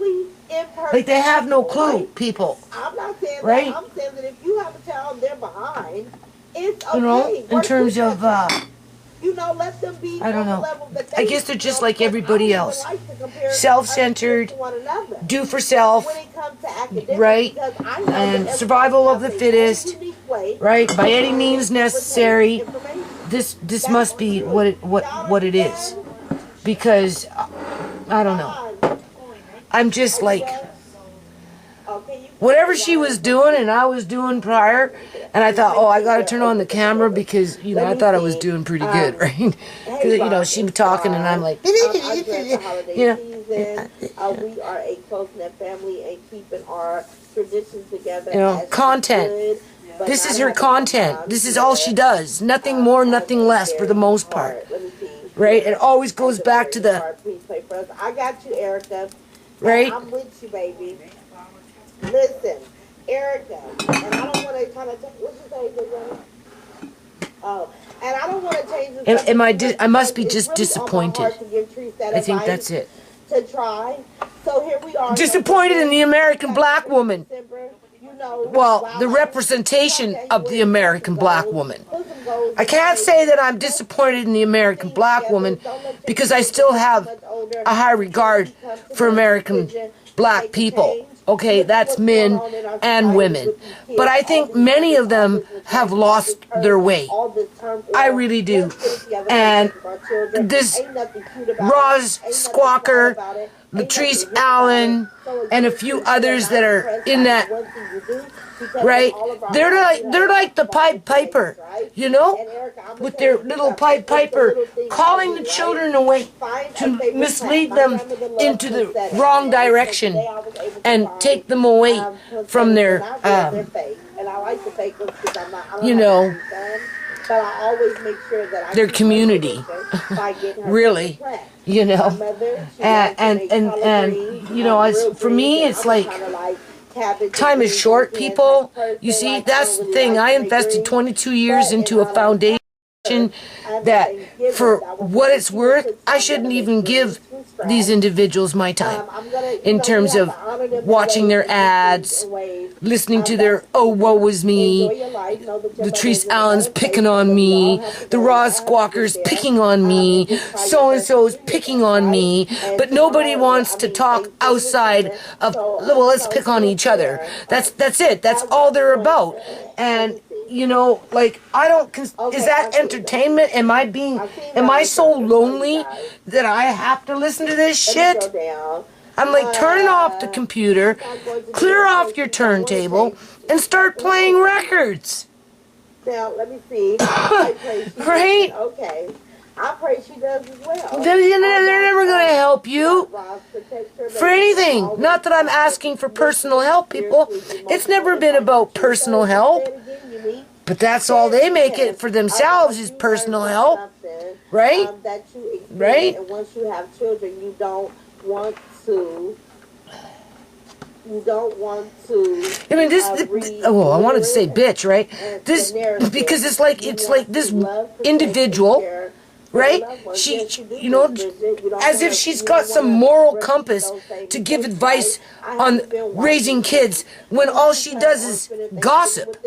Like, they have no clue, people. I'm not saying right? that. I'm saying that if you have a child they're behind, it's okay. In terms of, let them be I don't on the know. level that I they guess they're just like everybody else. Self-centered, do for self, when it comes to academics, right? because I know And that survival of the everybody has a fittest, unique way right? By any means necessary. information. This must be what it is. Because, I don't know. I'm just like... Whatever she was doing and I was doing prior, and I thought, I got to turn on the camera because, I thought I was doing pretty good, right? Because, she was talking and I'm like, We are a close-knit family and keeping our traditions together. Content. This is her content. This is all she does. Nothing more, nothing less for the most part. Right? It always goes back to the... I got you, Erica. Right? I'm with you, baby. Listen, Erica, and I don't want to kind of what you say, oh, and I don't want to change the I must be just disappointed. I think that's it. To try. So here we are. Disappointed in the American black woman. Well, the representation of the American black woman. I can't say that I'm disappointed in the American black woman because I still have a high regard for American black people. Okay, that's men and women. But I think many of them have lost their way. I really do. And this Roz Squawker, Latrice Allen, and a few others that are in that, right? They're like the Pied Piper, with their little Pied Piper calling the children away to mislead them into the wrong direction and take them away from their, their community, really, and for me, it's like, time is short, people. You see, that's the thing. I invested 22 years into a foundation that, for what it's worth, I shouldn't even give these individuals my time in terms of watching their ads, listening to their "oh woe is me," Latrice Allen's picking on me, the Roz Squawkers picking on me, so and so's picking on me, but nobody wants to talk outside of, well, let's pick on each other. That's it. That's all they're about. And I don't, is that entertainment? Am I so lonely that I have to listen to this shit? I'm like, turn off the computer, clear off your turntable, and start playing records. Now, let me see. Right? Okay. I pray she does as well. They're never going to help you for anything. Not that I'm asking for personal help, people. It's never been about personal help. But that's all they make it for themselves is personal help. Right? Right? And once you have children, you don't want to... I mean, I wanted to say bitch, right? This, because it's like this individual, right? She, as if she's got some moral compass to give advice on raising kids when all she does is gossip.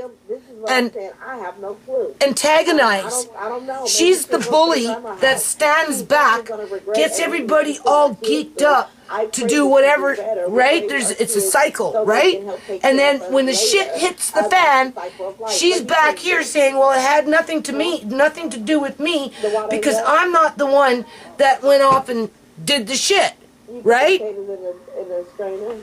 what I'm saying. I have no clue. antagonize. I don't know. Maybe She's the she'll go to bully grandma's that house. stands She's back, gonna regret gets everything everybody she put all her kids geeked through. up I to pray do that she whatever, better. We right? raise our It's a kids cycle, so they right? can help take And care then of us when the shit later. hits the That's fan, the cycle of life. she's What do you back think? here saying, well, it had nothing to do with me The water because is up? I'm not the one that went off and did the shit, You put right? potatoes in the strainer.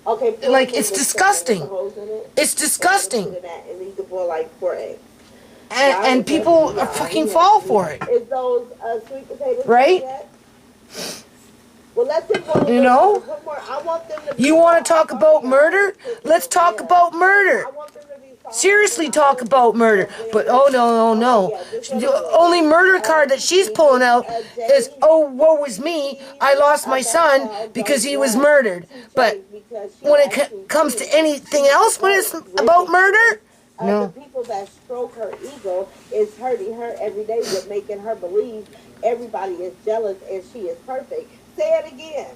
Okay, pour Like, them in it's the strainer with disgusting. the holes in it. It's And disgusting. put it in that, and you can boil like 4 eggs. And people fucking fall for it, Is those sweet potatoes right? yet? Well, let them boil a You little know? longer. Put more. I want them to be You want soft. to talk about murder? Let's talk about murder. I want them to be soft. Seriously, talk about murder. But oh no. The only murder card that she's pulling out is, oh, woe was me. I lost my son because he was murdered. But when it comes to anything else, when it's about murder, no. The people that stroke her ego is hurting her every day with making her believe everybody is jealous and she is perfect. Say it again.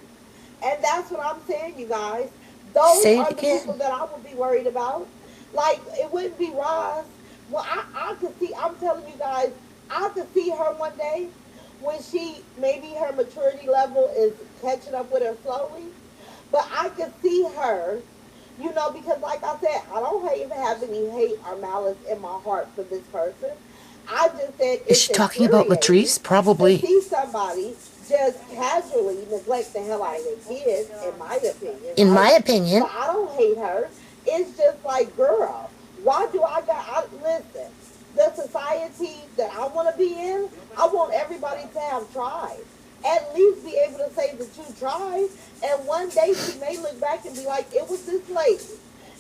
And that's what I'm saying, you guys. Those Say it are the again. people that I would be worried about. Like, it wouldn't be Roz. Well, I could see, I'm telling you guys, I could see her one day when maybe her maturity level is catching up with her slowly. But I could see her, because like I said, I don't have any hate or malice in my heart for this person. I just said, Is she talking about Latrice? Probably. To see somebody just casually neglect the hell out of their kids, in my opinion. In my opinion. But I don't hate her. It's just like, girl, why do listen, the society that I want to be in, I want everybody to have tried. At least be able to say that you tried. And one day she may look back and be like, it was this lady.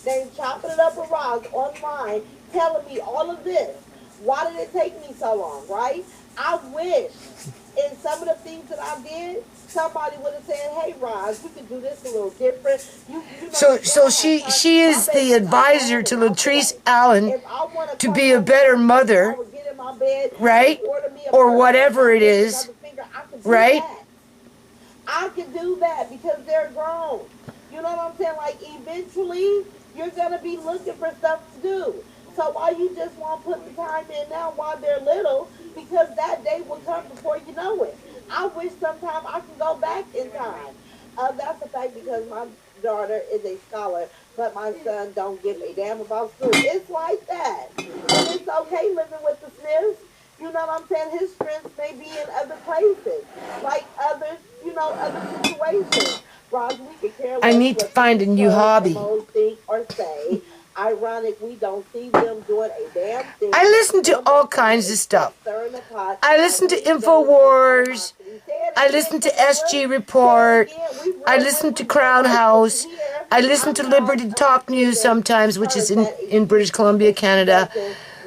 They chopping it up with Roz online, telling me all of this. Why did it take me so long, right? I wish in some of the things that I did, somebody would have said, hey, Roz, you could do this a little different. So she is the advisor to Latrice Allen to be a better mother, right? Or whatever it is, right? I can do that because they're grown. You know what I'm saying? Like, eventually, you're going to be looking for stuff to do. So why you just want to put the time in now while they're little? Because that day will come before you know it. I wish sometime I can go back in time. That's a fact because my daughter is a scholar, but my son don't give a damn about school. It's like that. And it's okay living with the Smiths. You know what I'm saying? His strengths may be in other places, like other situations. Roz, we could care less I need to find a new hobby. Think or say. Ironic, we don't see them doing a damn thing. I listen to all kinds of stuff. I listen to InfoWars. I listen to SG Report. I listen to Crown House. I listen to Liberty Talk News sometimes, which is in British Columbia, Canada.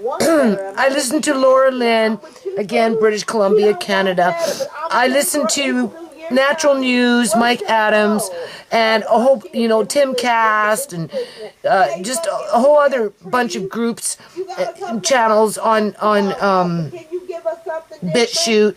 I listen to Laura Lynn, again, British Columbia, Canada. I listen to Natural News, Mike Adams, and a whole, Tim Cast, and just a whole other bunch of groups, channels on BitChute.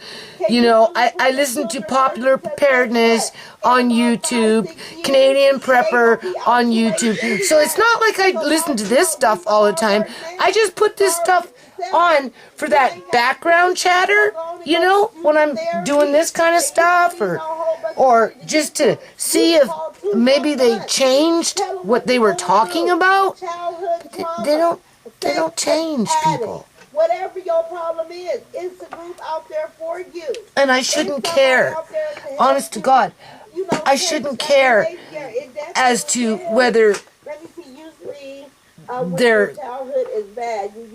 I listen to Popular Preparedness on YouTube, Canadian Prepper on YouTube. So it's not like I listen to this stuff all the time. I just put this stuff on for that background chatter, when I'm doing this kind of stuff, or just to see if maybe they changed what they were talking about. They don't change people. Whatever your problem is, it's a group out there for you. And I shouldn't care. Honest to God, I shouldn't care as to whether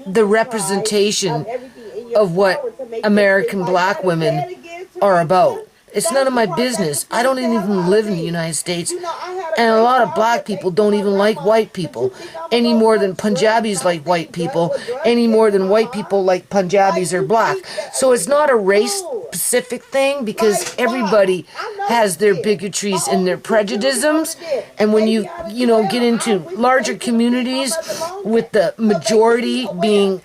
the representation of what American black women are about. It's none of my business. I don't even live in the United States. And a lot of black people don't even like white people any more than Punjabis like white people, any more than white people like Punjabis or black. So it's not a race-specific thing because everybody has their bigotries and their prejudices. And when you get into larger communities with the majority being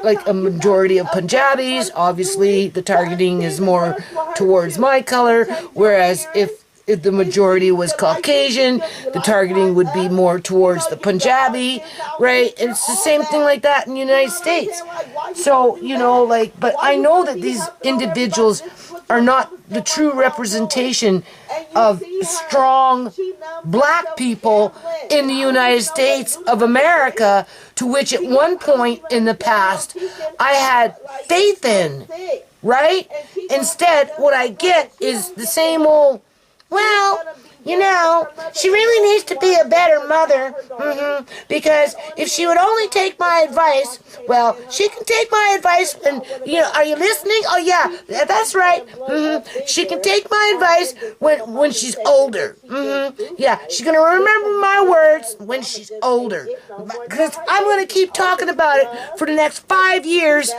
like a majority of Punjabis, obviously the targeting is more towards my color, whereas if if the majority was Caucasian, the targeting would be more towards the Punjabi, right? And it's the same thing like that in the United States. So, like, but I know that these individuals are not the true representation of strong black people in the United States of America, to which at one point in the past I had faith in, right? Instead, what I get is the same old, well, she really needs to be a better mother, because if she would only take my advice, well, she can take my advice, and, are you listening? Oh, yeah, that's right. She can take my advice when she's older. Yeah, she's going to remember my words when she's older, because I'm going to keep talking about it for the next 5 years,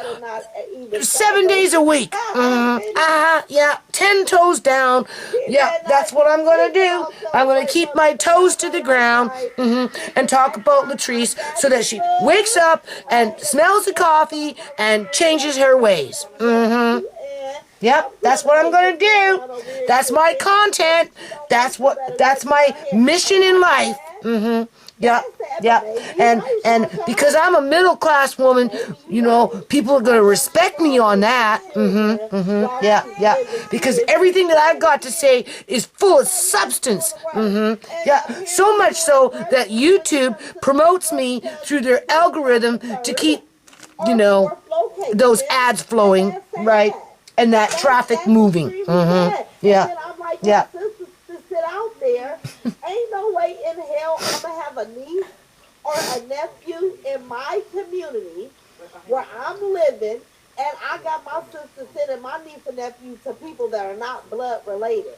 7 days a week. Yeah, 10 toes down. Yeah, that's what I'm going to do. I'm going to keep my toes to the ground and talk about Latrice so that she wakes up and smells the coffee and changes her ways. Yep, that's what I'm going to do. That's my content. That's my mission in life. Yeah. And because I'm a middle class woman, people are going to respect me on that. Yeah. Because everything that I've got to say is full of substance. Yeah. So much so that YouTube promotes me through their algorithm to keep, those ads flowing, right? And that traffic moving. Yeah. Sit out there, ain't no way in hell I'm gonna have a niece or a nephew in my community where I'm living, and I got my sister sending my niece and nephew to people that are not blood related.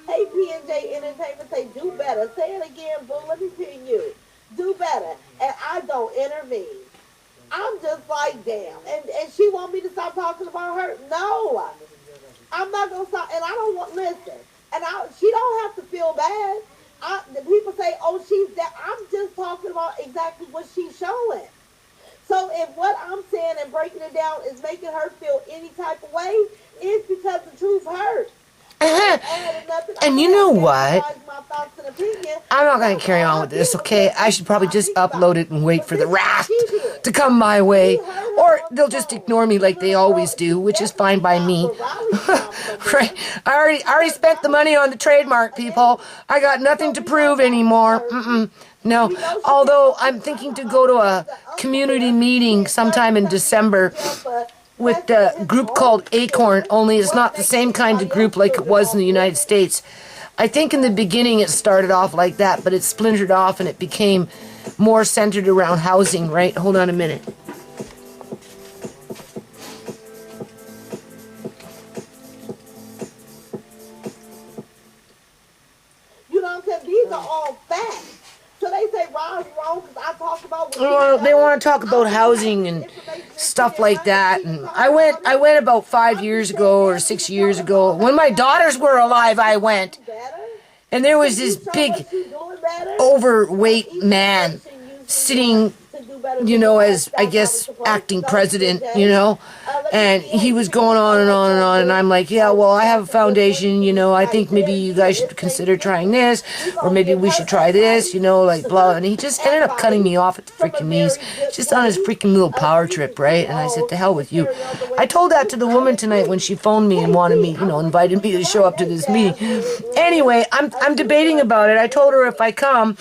Hey, P&J Entertainment, say do better. Say it again, boo. Let me hear you. Do better, and I don't intervene. I'm just like, damn. And she want me to stop talking about her? No, I'm not gonna stop. And I don't want listen. And she don't have to feel bad. The people say, oh, she's that. I'm just talking about exactly what she's showing. So if what I'm saying and breaking it down is making her feel any type of way, it's because the truth hurts. And you know what? I'm not going to carry on with this, okay? I should probably just upload it and wait for the wrath to come my way. Or they'll just ignore me like they always do, which is fine by me. Right? I already spent the money on the trademark, people. I got nothing to prove anymore. No. Although I'm thinking to go to a community meeting sometime in December with a group called Acorn, only it's not the same kind of group like it was in the United States. I think in the beginning it started off like that, but it splintered off and it became more centered around housing, right? Hold on a minute. You know what I'm saying? These are all facts. So they say Ron's wrong because I talk about they want to talk about housing and stuff like that. And I went about 5 years ago or 6 years ago. When my daughters were alive, I went. And there was this big, overweight man sitting, as, I guess, acting president, and he was going on and on and on, and I'm like, yeah, well, I have a foundation, I think maybe you guys should consider trying this, or maybe we should try this, like, blah, and he just ended up cutting me off at the freaking knees, just on his freaking little power trip, right? And I said, to hell with you. I told that to the woman tonight when she phoned me and wanted me, invited me to show up to this meeting. Anyway, I'm debating about it. I told her if I come,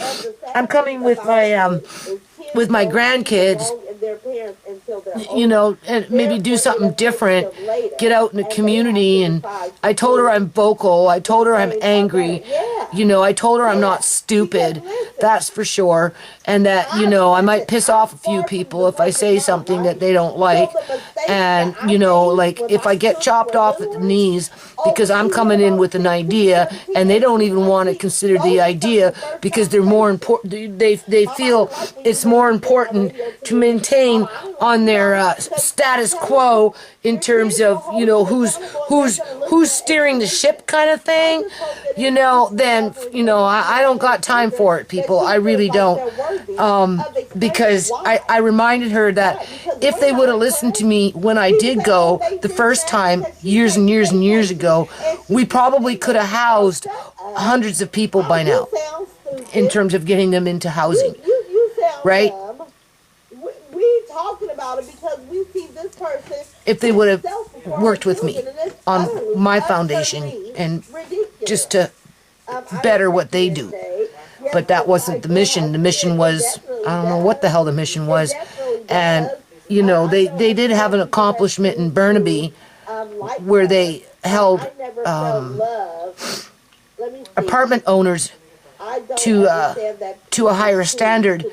I'm coming with my grandkids, and maybe do something different, get out in the community. And I told her I'm vocal. I told her I'm angry. I told her I'm not stupid. That's for sure. And that, I might piss off a few people if I say something that they don't like. And, like if I get chopped off at the knees because I'm coming in with an idea and they don't even want to consider the idea because they're more important. They feel it's more important to maintain on their status quo in terms of, who's steering the ship kind of thing, then, I don't got time for it, people. I really don't. Because I reminded her that if they would have listened to me when I did go the first time, years and years and years ago, we probably could have housed hundreds of people by now You sound stupid. in terms of getting them into housing. You sound Right? dumb. We talking about it because we see this person. If they would have self-before worked her with me children, and it's on utterly, my utterly foundation and ridiculous. just to better what they do. But that wasn't the mission. The mission was, I don't know what the hell the mission was. And, you know, they did have an accomplishment in Burnaby where they held apartment owners to a higher standard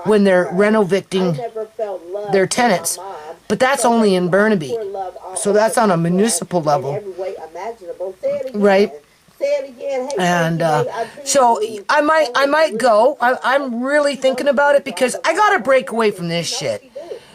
when they're renovating their tenants. But that's only in Burnaby. So that's on a municipal level. Right? And so I might go. I'm really thinking about it because I gotta break away from this shit.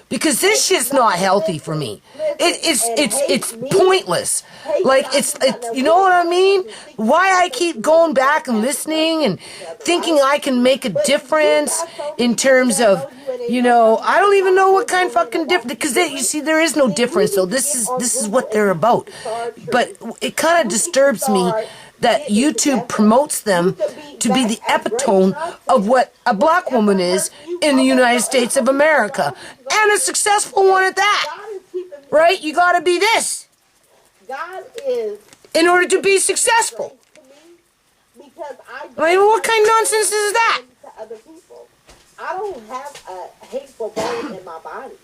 Because this shit's not healthy for me. It's pointless. Like it's you know what I mean? Why I keep going back and listening and thinking I can make a difference in terms of, you know, I don't even know what kind of fucking difference, because you see there is no difference. So this is what they're about. But it kind of disturbs me that YouTube promotes them to be the epitome of what a black woman is in the United States of America. And a successful one at that. Right? You gotta be this. God is in order to be successful. Because I mean, what kind of nonsense is that? To other people. I don't have a hateful bone in my body.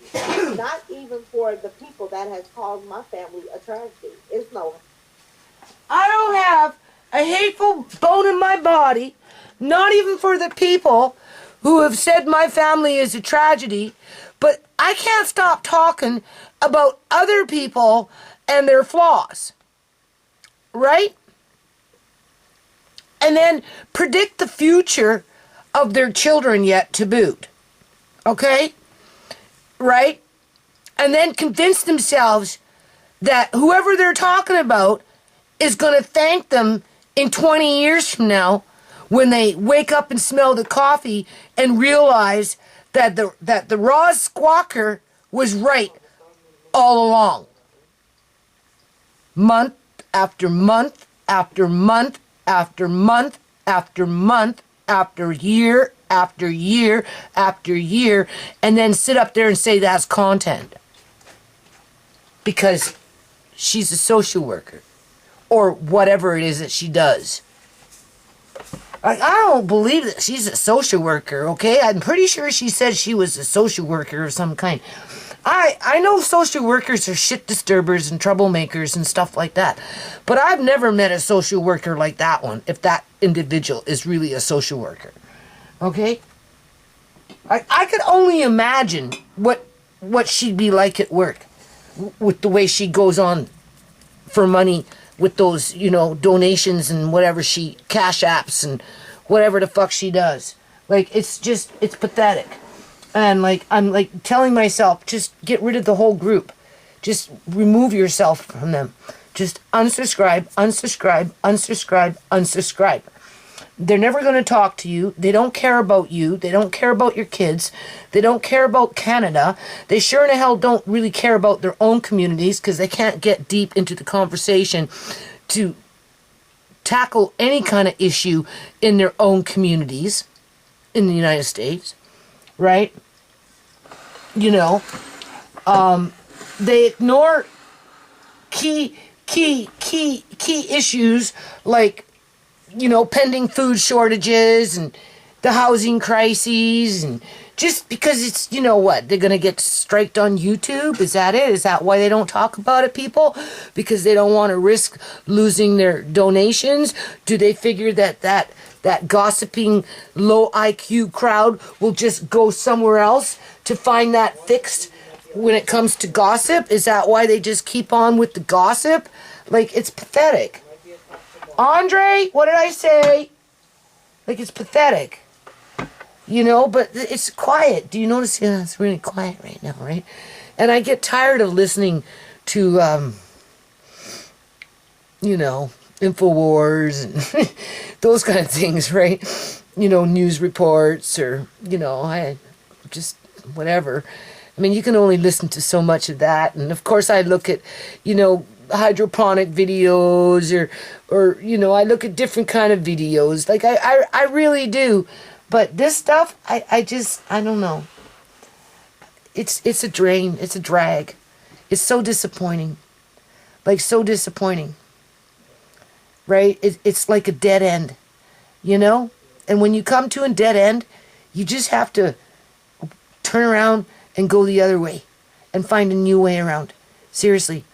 Not even for the people that has caused my family a tragedy. It's no. I don't have a hateful bone in my body, not even for the people who have said my family is a tragedy, but I can't stop talking about other people and their flaws. Right? And then predict the future of their children yet to boot. Okay? Right? And then convince themselves that whoever they're talking about is going to thank them in 20 years from now when they wake up and smell the coffee and realize that the raw squawker was right all along. Month after month after month after month after month after year after year after year, and then sit up there and say that's content because she's a social worker or whatever it is that she does. I don't believe that she's a social worker, okay? I'm pretty sure she said she was a social worker of some kind. I know social workers are shit disturbers and troublemakers and stuff like that. But I've never met a social worker like that one, if that individual is really a social worker. Okay? I could only imagine what she'd be like at work with the way she goes on for money with those, you know, donations and whatever she cash apps and whatever the fuck she does. Like, it's pathetic. And like, I'm like telling myself, just get rid of the whole group. Just remove yourself from them. Just unsubscribe, unsubscribe, unsubscribe, unsubscribe. They're never going to talk to you. They don't care about you. They don't care about your kids. They don't care about Canada. They sure in the hell don't really care about their own communities because they can't get deep into the conversation to tackle any kind of issue in their own communities in the United States. Right? You know, they ignore key issues like, you know, pending food shortages and the housing crises, and just because it's, you know what, they're going to get striked on YouTube? Is that it? Is that why they don't talk about it, people? Because they don't want to risk losing their donations? Do they figure that gossiping low IQ crowd will just go somewhere else to find that fix when it comes to gossip? Is that why they just keep on with the gossip? Like, it's pathetic. Andre, what did I say? Like, it's pathetic. You know, but it's quiet. Do you notice? Yeah, it's really quiet right now, right? And I get tired of listening to, you know, InfoWars and those kind of things, right? You know, news reports or, you know, I just, whatever. I mean, you can only listen to so much of that. And, of course, I look at, you know, hydroponic videos, or you know, I look at different kind of videos. Like I really do. But this stuff, I don't know. It's a drain. It's a drag. It's so disappointing. Like, so disappointing. Right? It's like a dead end. You know? And when you come to a dead end, you just have to turn around and go the other way and find a new way around. Seriously.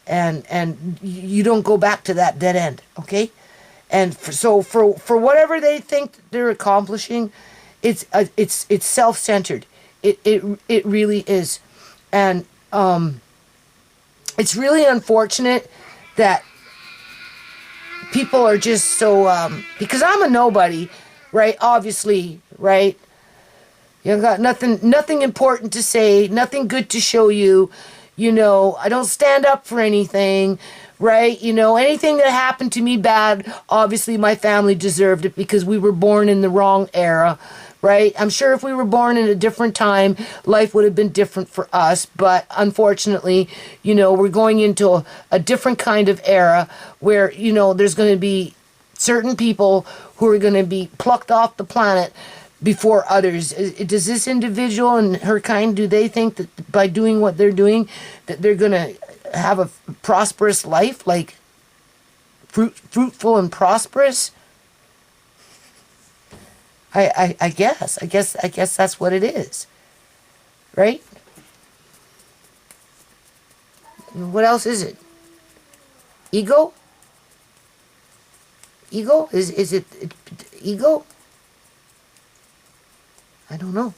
And you don't go back to that dead end. Okay? And for whatever they think they're accomplishing, it's self-centered. It really is. And it's really unfortunate that people are just so because I'm a nobody, right? Obviously, right? You got nothing important to say, nothing good to show you. You know, I don't stand up for anything, right? You know, anything that happened to me bad, obviously my family deserved it because we were born in the wrong era, right? I'm sure if we were born in a different time, life would have been different for us. But unfortunately, you know, we're going into a different kind of era where, you know, there's going to be certain people who are going to be plucked off the planet before others. Does this individual and her kind, do they think that by doing what they're doing, that they're going to have a prosperous life, like fruitful and prosperous? I guess that's what it is, right? What else is it? Ego? Ego? Is it ego? I don't know.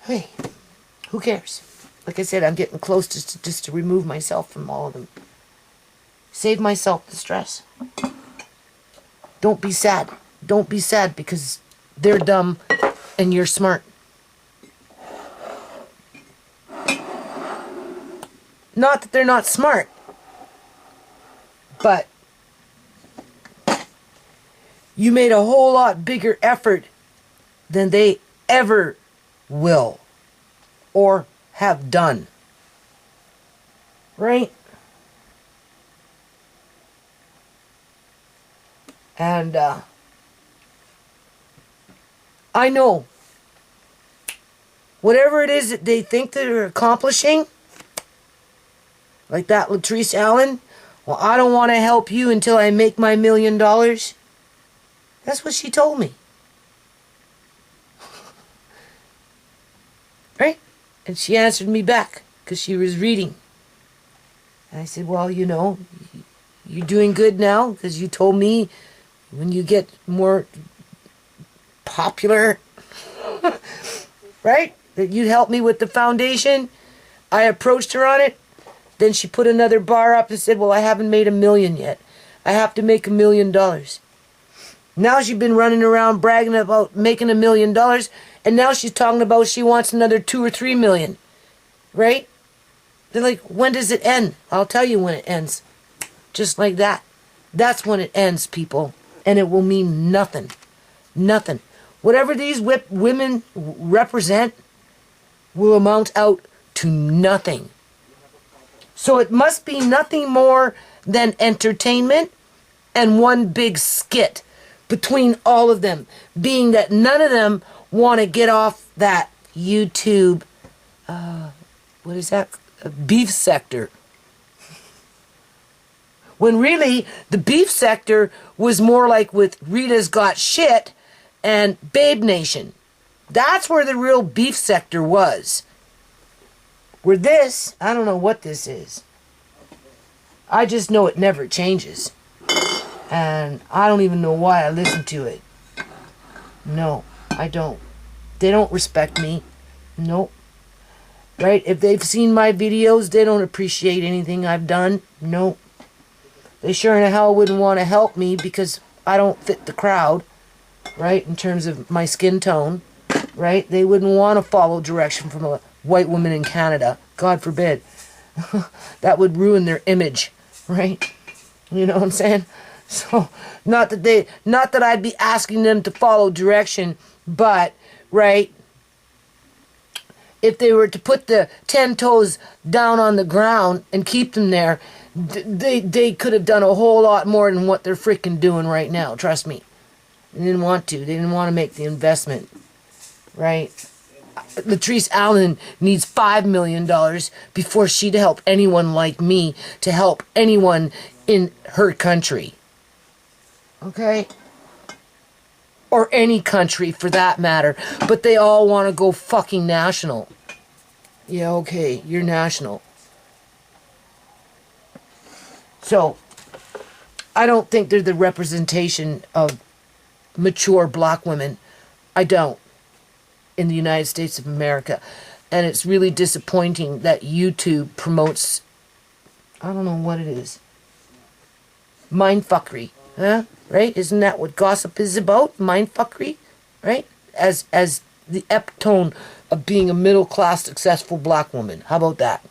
Hey, who cares? Like I said, I'm getting close just to remove myself from all of them. Save myself the stress. Don't be sad. Don't be sad because they're dumb and you're smart. Not that they're not smart, but you made a whole lot bigger effort than they ever will or have done. Right? And I know whatever it is that they think they're accomplishing, like that Latrice Allen, well, I don't want to help you until I make my $1 million. That's what she told me. Right? And she answered me back because she was reading. And I said, well, you know, you're doing good now because you told me when you get more popular, right, that you'd help me with the foundation. I approached her on it. Then she put another bar up and said, well, I haven't made $1 million yet. I have to make $1 million. Now she's been running around bragging about making $1 million, and now she's talking about she wants another 2 or 3 million, right? They're like, when does it end? I'll tell you when it ends. Just like that. That's when it ends, people, and it will mean nothing. Nothing. Whatever these women represent will amount out to nothing. So it must be nothing more than entertainment and one big skit between all of them, being that none of them want to get off that YouTube, what is that? Beef sector. When really, the beef sector was more like with Rita's Got Shit and Babe Nation. That's where the real beef sector was. Where this, I don't know what this is. I just know it never changes. And I don't even know why I listen to it. No, I don't. They don't respect me. Nope. Right? If they've seen my videos, they don't appreciate anything I've done. Nope. They sure in hell wouldn't want to help me because I don't fit the crowd. Right? In terms of my skin tone. Right? They wouldn't want to follow direction from a white woman in Canada. God forbid. That would ruin their image. Right? You know what I'm saying? So, not that I'd be asking them to follow direction, but, right, if they were to put the 10 toes down on the ground and keep them there, they could have done a whole lot more than what they're freaking doing right now. Trust me. They didn't want to. They didn't want to make the investment. Right? Latrice Allen needs $5 million before she'd help anyone like me to help anyone in her country. Okay? Or any country for that matter. But they all want to go fucking national. Yeah, okay, you're national. So, I don't think they're the representation of mature black women. I don't. In the United States of America. And it's really disappointing that YouTube promotes, I don't know what it is, mindfuckery, huh? Right? Isn't that what gossip is about? Mindfuckery, right? As the epitome of being a middle-class, successful black woman. How about that?